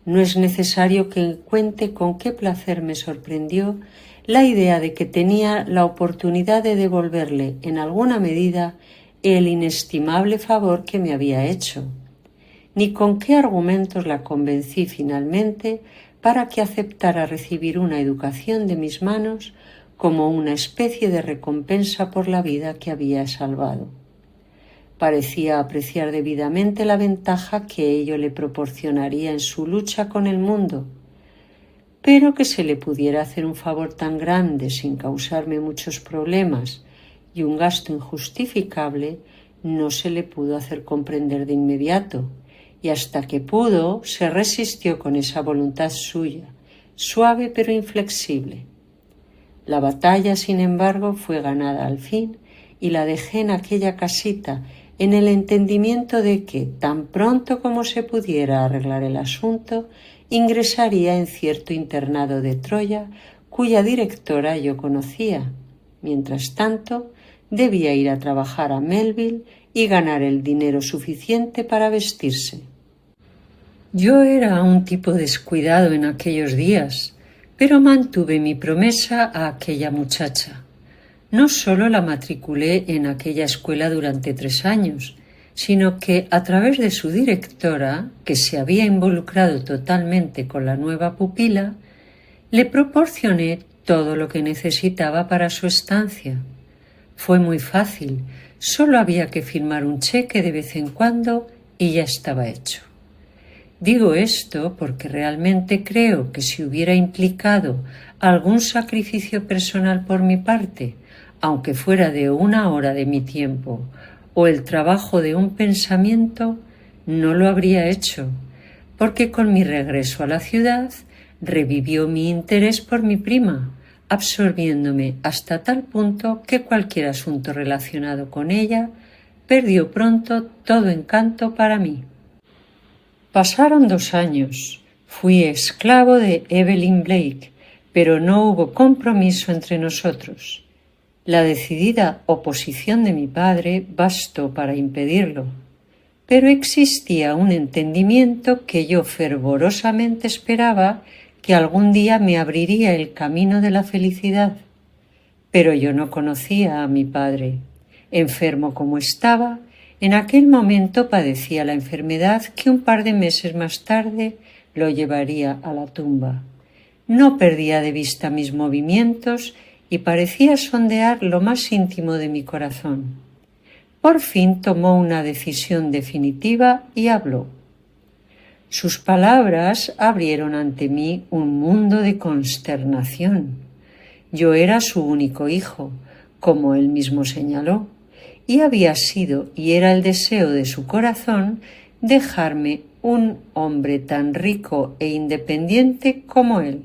No es necesario que cuente con qué placer me sorprendió la idea de que tenía la oportunidad de devolverle en alguna medida el inestimable favor que me había hecho, ni con qué argumentos la convencí finalmente para que aceptara recibir una educación de mis manos como una especie de recompensa por la vida que había salvado. Parecía apreciar debidamente la ventaja que ello le proporcionaría en su lucha con el mundo, pero que se le pudiera hacer un favor tan grande sin causarme muchos problemas y un gasto injustificable no se le pudo hacer comprender de inmediato, y hasta que pudo se resistió con esa voluntad suya, suave pero inflexible. La batalla, sin embargo, fue ganada al fin y la dejé en aquella casita en el entendimiento de que, tan pronto como se pudiera arreglar el asunto, ingresaría en cierto internado de Troya, cuya directora yo conocía. Mientras tanto, debía ir a trabajar a Melville y ganar el dinero suficiente para vestirse. Yo era un tipo descuidado en aquellos días, pero mantuve mi promesa a aquella muchacha. No solo la matriculé en aquella escuela durante 3 años, sino que a través de su directora, que se había involucrado totalmente con la nueva pupila, le proporcioné todo lo que necesitaba para su estancia. Fue muy fácil, solo había que firmar un cheque de vez en cuando y ya estaba hecho. Digo esto porque realmente creo que si hubiera implicado algún sacrificio personal por mi parte, aunque fuera de 1 hora de mi tiempo o el trabajo de un pensamiento, no lo habría hecho, porque con mi regreso a la ciudad revivió mi interés por mi prima, absorbiéndome hasta tal punto que cualquier asunto relacionado con ella perdió pronto todo encanto para mí. Pasaron 2 años. Fui esclavo de Evelyn Blake, pero no hubo compromiso entre nosotros. La decidida oposición de mi padre bastó para impedirlo, pero existía un entendimiento que yo fervorosamente esperaba que algún día me abriría el camino de la felicidad. Pero yo no conocía a mi padre. Enfermo como estaba, en aquel momento padecía la enfermedad que un par de meses más tarde lo llevaría a la tumba. No perdía de vista mis movimientos y parecía sondear lo más íntimo de mi corazón. Por fin tomó una decisión definitiva y habló. Sus palabras abrieron ante mí un mundo de consternación. Yo era su único hijo, como él mismo señaló, y había sido y era el deseo de su corazón dejarme un hombre tan rico e independiente como él.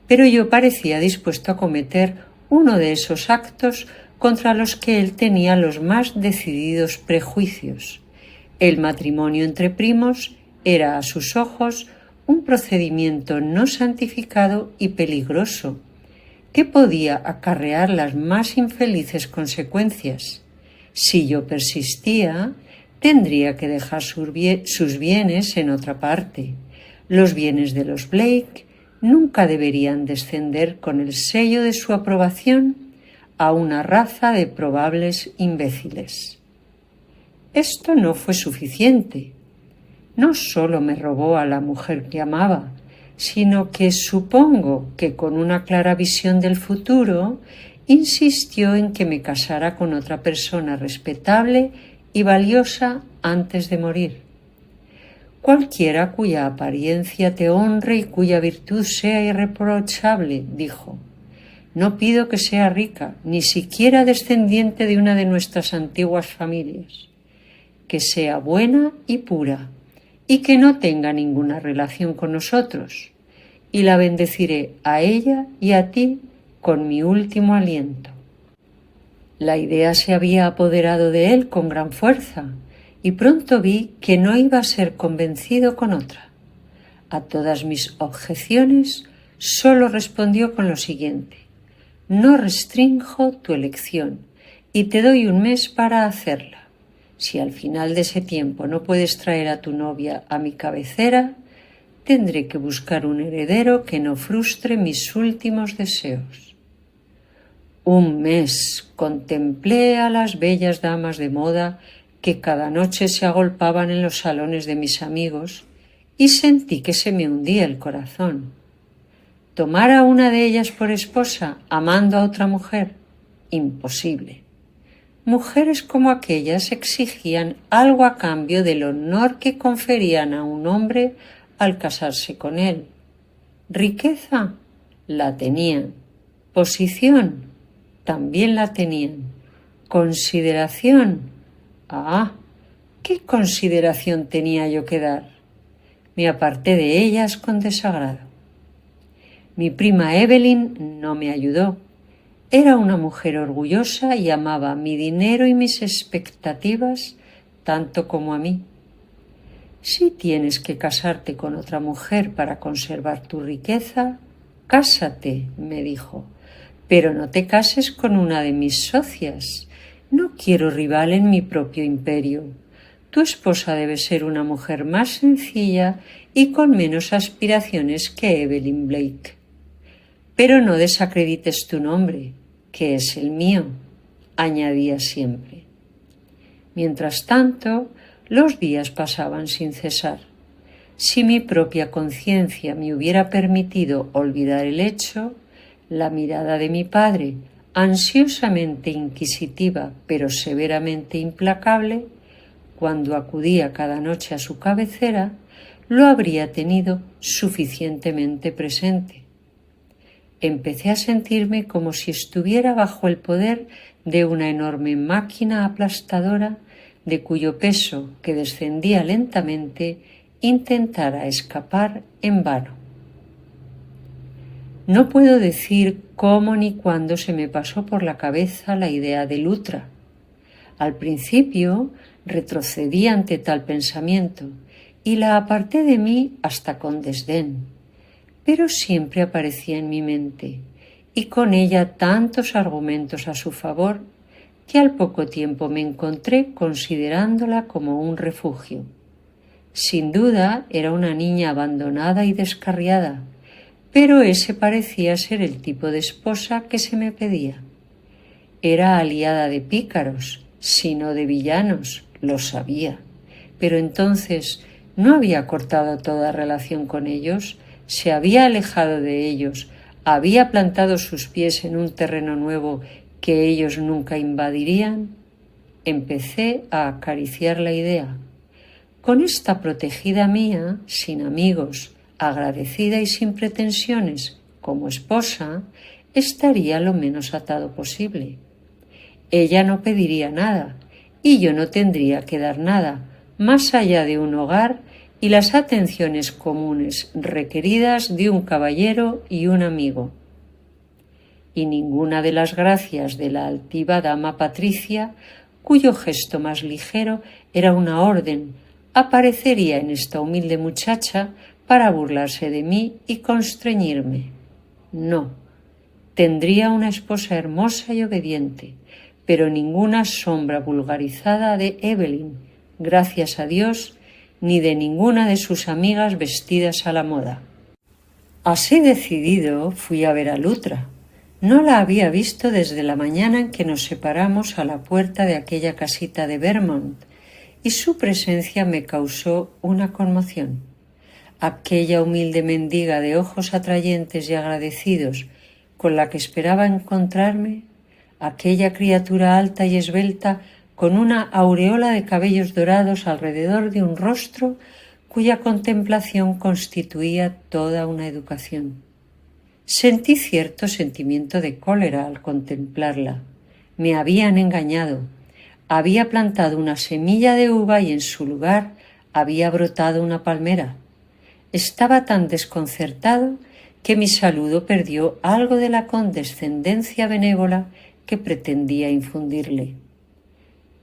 Pero yo parecía dispuesto a cometer uno de esos actos contra los que él tenía los más decididos prejuicios. El matrimonio entre primos era a sus ojos un procedimiento no santificado y peligroso, que podía acarrear las más infelices consecuencias. Si yo persistía, tendría que dejar sus bienes en otra parte. Los bienes de los Blake nunca deberían descender con el sello de su aprobación a una raza de probables imbéciles. Esto no fue suficiente. No solo me robó a la mujer que amaba, sino que supongo que con una clara visión del futuro insistió en que me casara con otra persona respetable y valiosa antes de morir. Cualquiera cuya apariencia te honre y cuya virtud sea irreprochable, dijo. No pido que sea rica, ni siquiera descendiente de una de nuestras antiguas familias. Que sea buena y pura, y que no tenga ninguna relación con nosotros, y la bendeciré a ella y a ti con mi último aliento. La idea se había apoderado de él con gran fuerza, y pronto vi que no iba a ser convencido con otra. A todas mis objeciones solo respondió con lo siguiente: no restrinjo tu elección y te doy un mes para hacerla. Si al final de ese tiempo no puedes traer a tu novia a mi cabecera, tendré que buscar un heredero que no frustre mis últimos deseos. Un mes contemplé a las bellas damas de moda que cada noche se agolpaban en los salones de mis amigos y sentí que se me hundía el corazón. ¿Tomar a una de ellas por esposa amando a otra mujer? Imposible. Mujeres como aquellas exigían algo a cambio del honor que conferían a un hombre al casarse con él. Riqueza, la tenían. Posición, también la tenían. Consideración, ¿qué consideración tenía yo que dar? Me aparté de ellas con desagrado. Mi prima Evelyn no me ayudó. Era una mujer orgullosa y amaba mi dinero y mis expectativas tanto como a mí. Si tienes que casarte con otra mujer para conservar tu riqueza, cásate, me dijo, pero no te cases con una de mis socias. No quiero rival en mi propio imperio. Tu esposa debe ser una mujer más sencilla y con menos aspiraciones que Evelyn Blake. Pero no desacredites tu nombre, que es el mío, añadía siempre. Mientras tanto, los días pasaban sin cesar. Si mi propia conciencia me hubiera permitido olvidar el hecho, la mirada de mi padre, ansiosamente inquisitiva pero severamente implacable, cuando acudía cada noche a su cabecera, lo habría tenido suficientemente presente. Empecé a sentirme como si estuviera bajo el poder de una enorme máquina aplastadora de cuyo peso, que descendía lentamente, intentara escapar en vano. No puedo decir cómo ni cuándo se me pasó por la cabeza la idea de Lutra. Al principio retrocedí ante tal pensamiento y la aparté de mí hasta con desdén. Pero siempre aparecía en mi mente, y con ella tantos argumentos a su favor, que al poco tiempo me encontré considerándola como un refugio. Sin duda era una niña abandonada y descarriada, pero ese parecía ser el tipo de esposa que se me pedía. Era aliada de pícaros, sino de villanos, lo sabía, pero entonces no había cortado toda relación con ellos. Se había alejado de ellos, había plantado sus pies en un terreno nuevo que ellos nunca invadirían. Empecé a acariciar la idea. Con esta protegida mía, sin amigos, agradecida y sin pretensiones, como esposa, estaría lo menos atado posible. Ella no pediría nada, y yo no tendría que dar nada, más allá de un hogar y las atenciones comunes requeridas de un caballero y un amigo. Y ninguna de las gracias de la altiva dama Patricia, cuyo gesto más ligero era una orden, aparecería en esta humilde muchacha para burlarse de mí y constreñirme. No, tendría una esposa hermosa y obediente, pero ninguna sombra vulgarizada de Evelyn, gracias a Dios, ni de ninguna de sus amigas vestidas a la moda. Así decidido, fui a ver a Lutra. No la había visto desde la mañana en que nos separamos a la puerta de aquella casita de Vermont, y su presencia me causó una conmoción. Aquella humilde mendiga de ojos atrayentes y agradecidos con la que esperaba encontrarme, aquella criatura alta y esbelta con una aureola de cabellos dorados alrededor de un rostro cuya contemplación constituía toda una educación. Sentí cierto sentimiento de cólera al contemplarla. Me habían engañado. Había plantado una semilla de uva y en su lugar había brotado una palmera. Estaba tan desconcertado que mi saludo perdió algo de la condescendencia benévola que pretendía infundirle.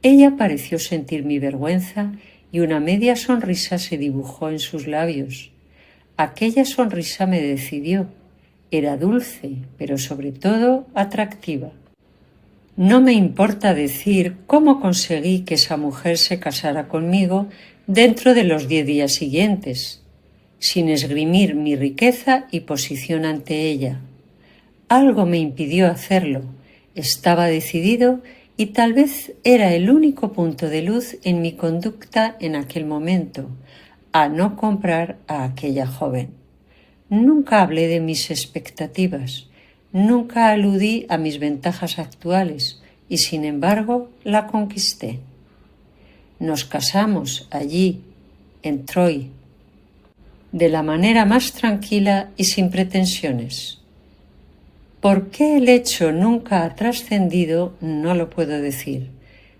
Ella pareció sentir mi vergüenza y una media sonrisa se dibujó en sus labios. Aquella sonrisa me decidió. Era dulce, pero sobre todo atractiva. No me importa decir cómo conseguí que esa mujer se casara conmigo dentro de los 10 días siguientes, sin esgrimir mi riqueza y posición ante ella. Algo me impidió hacerlo. Estaba decidido y tal vez era el único punto de luz en mi conducta en aquel momento, a no comprar a aquella joven. Nunca hablé de mis expectativas, nunca aludí a mis ventajas actuales y, sin embargo, la conquisté. Nos casamos allí, en Troy, de la manera más tranquila y sin pretensiones. ¿Por qué el hecho nunca ha trascendido? No lo puedo decir.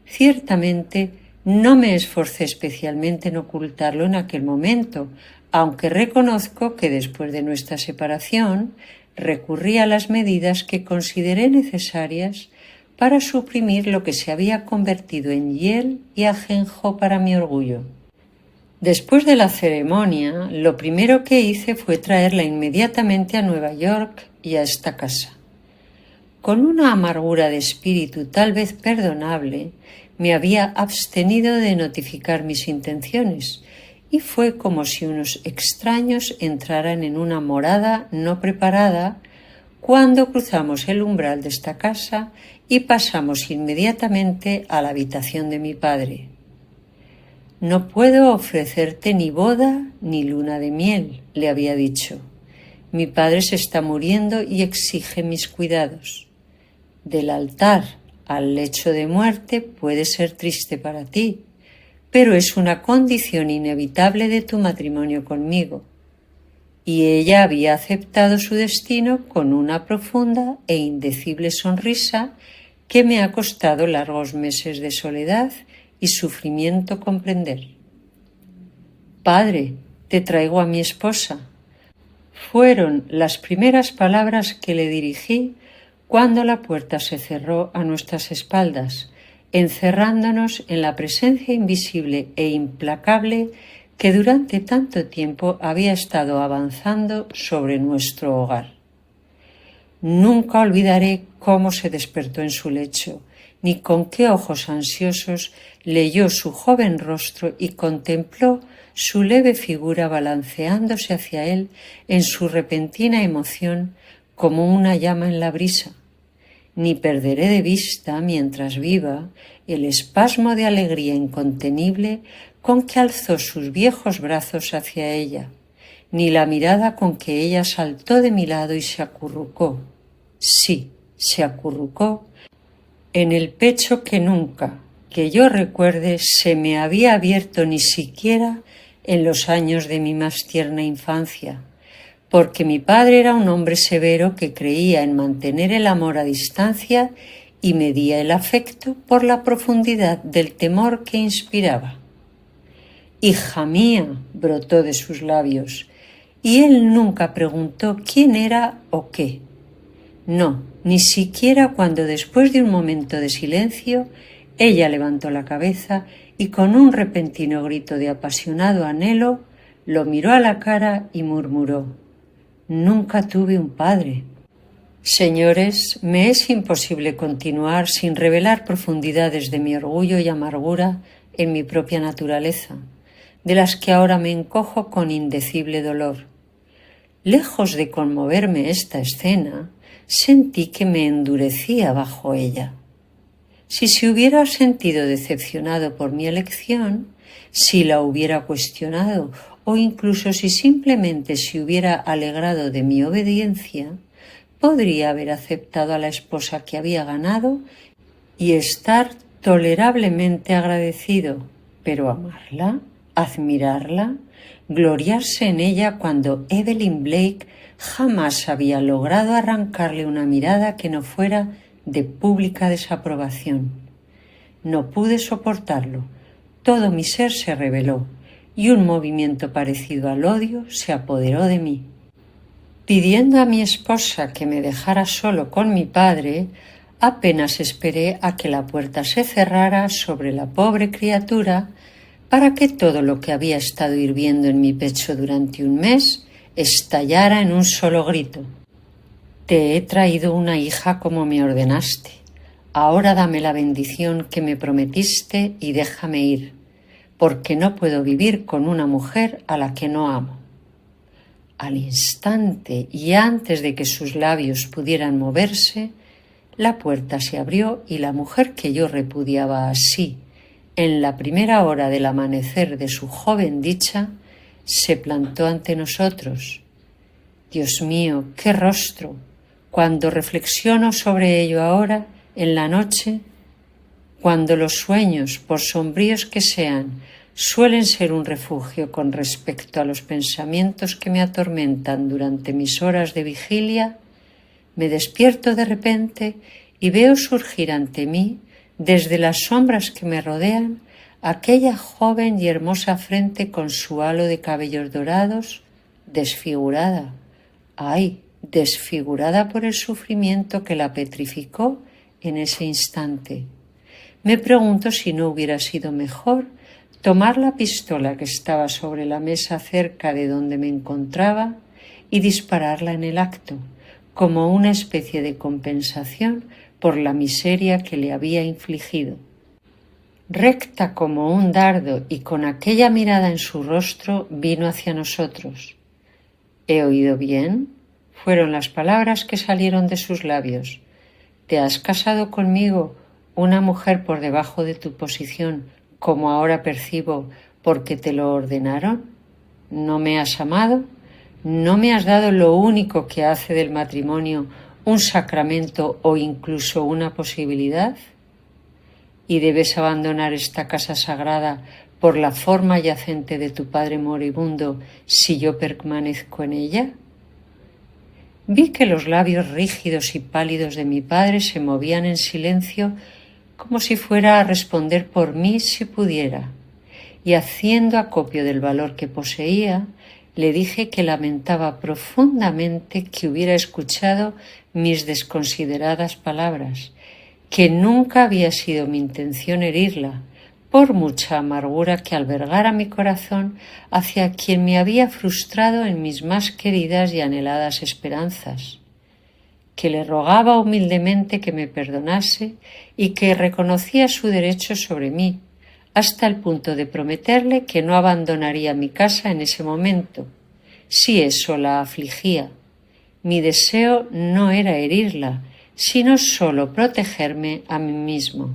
Ciertamente no me esforcé especialmente en ocultarlo en aquel momento, aunque reconozco que después de nuestra separación recurrí a las medidas que consideré necesarias para suprimir lo que se había convertido en hiel y ajenjo para mi orgullo. Después de la ceremonia, lo primero que hice fue traerla inmediatamente a Nueva York y a esta casa. Con una amargura de espíritu tal vez perdonable, me había abstenido de notificar mis intenciones, y fue como si unos extraños entraran en una morada no preparada cuando cruzamos el umbral de esta casa y pasamos inmediatamente a la habitación de mi padre. No puedo ofrecerte ni boda ni luna de miel, le había dicho. Mi padre se está muriendo y exige mis cuidados. Del altar al lecho de muerte puede ser triste para ti, pero es una condición inevitable de tu matrimonio conmigo. Y ella había aceptado su destino con una profunda e indecible sonrisa que me ha costado largos meses de soledad y sufrimiento comprender. Padre, te traigo a mi esposa. Fueron las primeras palabras que le dirigí cuando la puerta se cerró a nuestras espaldas, encerrándonos en la presencia invisible e implacable que durante tanto tiempo había estado avanzando sobre nuestro hogar. Nunca olvidaré cómo se despertó en su lecho, ni con qué ojos ansiosos leyó su joven rostro y contempló su leve figura balanceándose hacia él en su repentina emoción como una llama en la brisa. Ni perderé de vista, mientras viva, el espasmo de alegría incontenible con que alzó sus viejos brazos hacia ella, ni la mirada con que ella saltó de mi lado y se acurrucó. Sí, se acurrucó en el pecho que nunca, que yo recuerde, se me había abierto ni siquiera en los años de mi más tierna infancia, porque mi padre era un hombre severo que creía en mantener el amor a distancia y medía el afecto por la profundidad del temor que inspiraba. «Hija mía», brotó de sus labios, y él nunca preguntó quién era o qué. No, ni siquiera cuando después de un momento de silencio ella levantó la cabeza y con un repentino grito de apasionado anhelo lo miró a la cara y murmuró: «Nunca tuve un padre». Señores, me es imposible continuar sin revelar profundidades de mi orgullo y amargura en mi propia naturaleza, de las que ahora me encojo con indecible dolor. Lejos de conmoverme esta escena, sentí que me endurecía bajo ella. Si se hubiera sentido decepcionado por mi elección, si la hubiera cuestionado o incluso si simplemente se hubiera alegrado de mi obediencia, podría haber aceptado a la esposa que había ganado y estar tolerablemente agradecido, pero amarla, admirarla, gloriarse en ella cuando Evelyn Blake jamás había logrado arrancarle una mirada que no fuera de pública desaprobación. No pude soportarlo, todo mi ser se rebeló y un movimiento parecido al odio se apoderó de mí. Pidiendo a mi esposa que me dejara solo con mi padre, apenas esperé a que la puerta se cerrara sobre la pobre criatura para que todo lo que había estado hirviendo en mi pecho durante un mes estallara en un solo grito. «Te he traído una hija como me ordenaste. Ahora dame la bendición que me prometiste y déjame ir, porque no puedo vivir con una mujer a la que no amo». Al instante y antes de que sus labios pudieran moverse, la puerta se abrió y la mujer que yo repudiaba así, en la primera hora del amanecer de su joven dicha, se plantó ante nosotros. Dios mío, qué rostro. Cuando reflexiono sobre ello ahora, en la noche, cuando los sueños, por sombríos que sean, suelen ser un refugio con respecto a los pensamientos que me atormentan durante mis horas de vigilia, me despierto de repente y veo surgir ante mí, desde las sombras que me rodean, aquella joven y hermosa frente con su halo de cabellos dorados, desfigurada. ¡Ay! Desfigurada por el sufrimiento que la petrificó en ese instante. Me pregunto si no hubiera sido mejor tomar la pistola que estaba sobre la mesa cerca de donde me encontraba y dispararla en el acto, como una especie de compensación por la miseria que le había infligido. Recta como un dardo y con aquella mirada en su rostro, vino hacia nosotros. «¿He oído bien?», fueron las palabras que salieron de sus labios. «¿Te has casado conmigo, una mujer por debajo de tu posición, como ahora percibo, porque te lo ordenaron? ¿No me has amado? ¿No me has dado lo único que hace del matrimonio un sacramento o incluso una posibilidad? ¿Y debes abandonar esta casa sagrada por la forma yacente de tu padre moribundo si yo permanezco en ella?» Vi que los labios rígidos y pálidos de mi padre se movían en silencio como si fuera a responder por mí si pudiera, y haciendo acopio del valor que poseía, le dije que lamentaba profundamente que hubiera escuchado mis desconsideradas palabras, que nunca había sido mi intención herirla, por mucha amargura que albergara mi corazón hacia quien me había frustrado en mis más queridas y anheladas esperanzas, que le rogaba humildemente que me perdonase y que reconocía su derecho sobre mí, hasta el punto de prometerle que no abandonaría mi casa en ese momento, si eso la afligía. Mi deseo no era herirla, sino solo protegerme a mí mismo.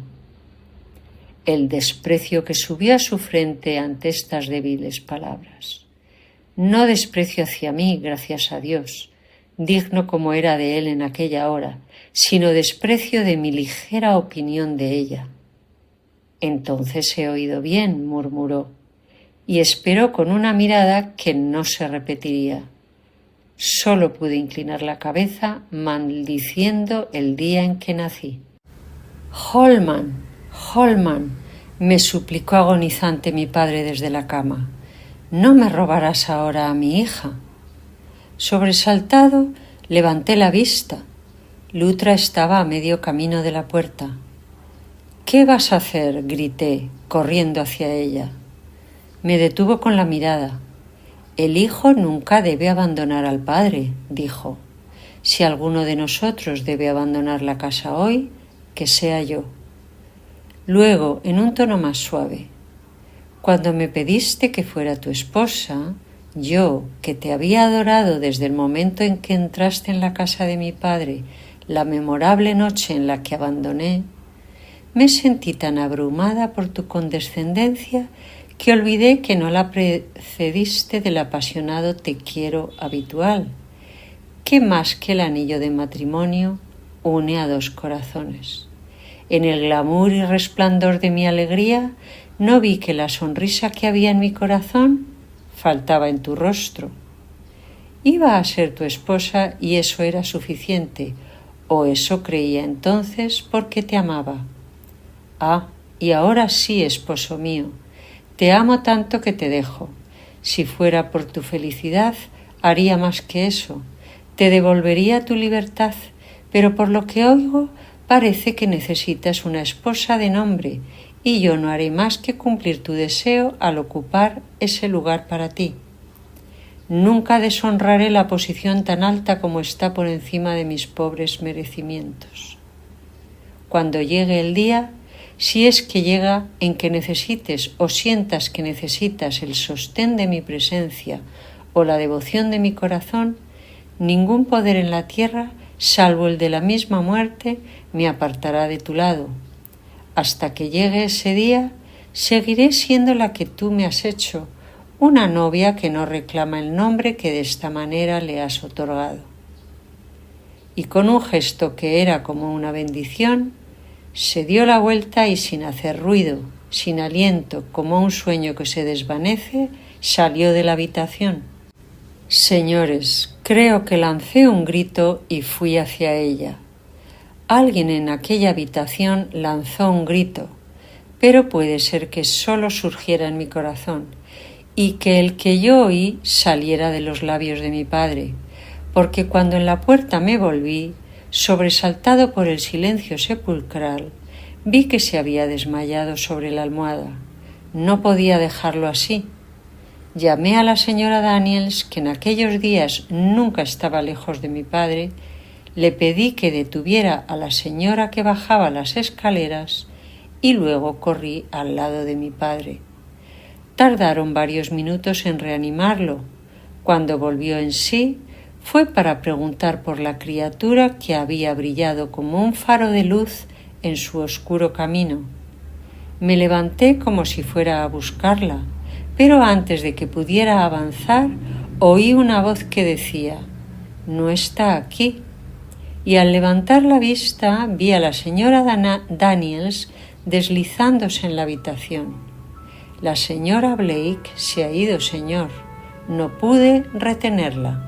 El desprecio que subió a su frente ante estas débiles palabras. No desprecio hacia mí, gracias a Dios, digno como era de él en aquella hora, sino desprecio de mi ligera opinión de ella. «Entonces he oído bien», murmuró, y esperó con una mirada que no se repetiría. Solo pude inclinar la cabeza maldiciendo el día en que nací. «Holman, Holman», me suplicó agonizante mi padre desde la cama, «¿no me robarás ahora a mi hija?». Sobresaltado, levanté la vista. Lutra estaba a medio camino de la puerta. «¿Qué vas a hacer?», grité, corriendo hacia ella. Me detuvo con la mirada. El hijo nunca debe abandonar al padre, dijo. Si alguno de nosotros debe abandonar la casa hoy, que sea yo. Luego, en un tono más suave, cuando me pediste que fuera tu esposa, yo, que te había adorado desde el momento en que entraste en la casa de mi padre, la memorable noche en la que abandoné, me sentí tan abrumada por tu condescendencia que olvidé que no la precediste del apasionado te quiero habitual, que más que el anillo de matrimonio une a dos corazones. En el glamour y resplandor de mi alegría no vi que la sonrisa que había en mi corazón faltaba en tu rostro. Iba a ser tu esposa y eso era suficiente, o eso creía entonces porque te amaba. Ah, y ahora sí, esposo mío, te amo tanto que te dejo. Si fuera por tu felicidad, haría más que eso. Te devolvería tu libertad, pero por lo que oigo, parece que necesitas una esposa de nombre, y yo no haré más que cumplir tu deseo al ocupar ese lugar para ti. Nunca deshonraré la posición tan alta como está por encima de mis pobres merecimientos. Cuando llegue el día, si es que llega en que necesites o sientas que necesitas el sostén de mi presencia o la devoción de mi corazón, ningún poder en la tierra, salvo el de la misma muerte, me apartará de tu lado. Hasta que llegue ese día, seguiré siendo la que tú me has hecho, una novia que no reclama el nombre que de esta manera le has otorgado. Y con un gesto que era como una bendición, se dio la vuelta y sin hacer ruido, sin aliento, como un sueño que se desvanece, salió de la habitación. Señores, creo que lancé un grito y fui hacia ella. Alguien en aquella habitación lanzó un grito, pero puede ser que solo surgiera en mi corazón y que el que yo oí saliera de los labios de mi padre, porque cuando en la puerta me volví, sobresaltado por el silencio sepulcral, vi que se había desmayado sobre la almohada. No podía dejarlo así. Llamé a la señora Daniels, que en aquellos días nunca estaba lejos de mi padre, le pedí que detuviera a la señora que bajaba las escaleras y luego corrí al lado de mi padre. Tardaron varios minutos en reanimarlo. Cuando volvió en sí, fue para preguntar por la criatura que había brillado como un faro de luz en su oscuro camino. Me levanté como si fuera a buscarla, pero antes de que pudiera avanzar, oí una voz que decía: «No está aquí». Y al levantar la vista vi a la señora Daniels deslizándose en la habitación. «La señora Blake se ha ido, señor. No pude retenerla».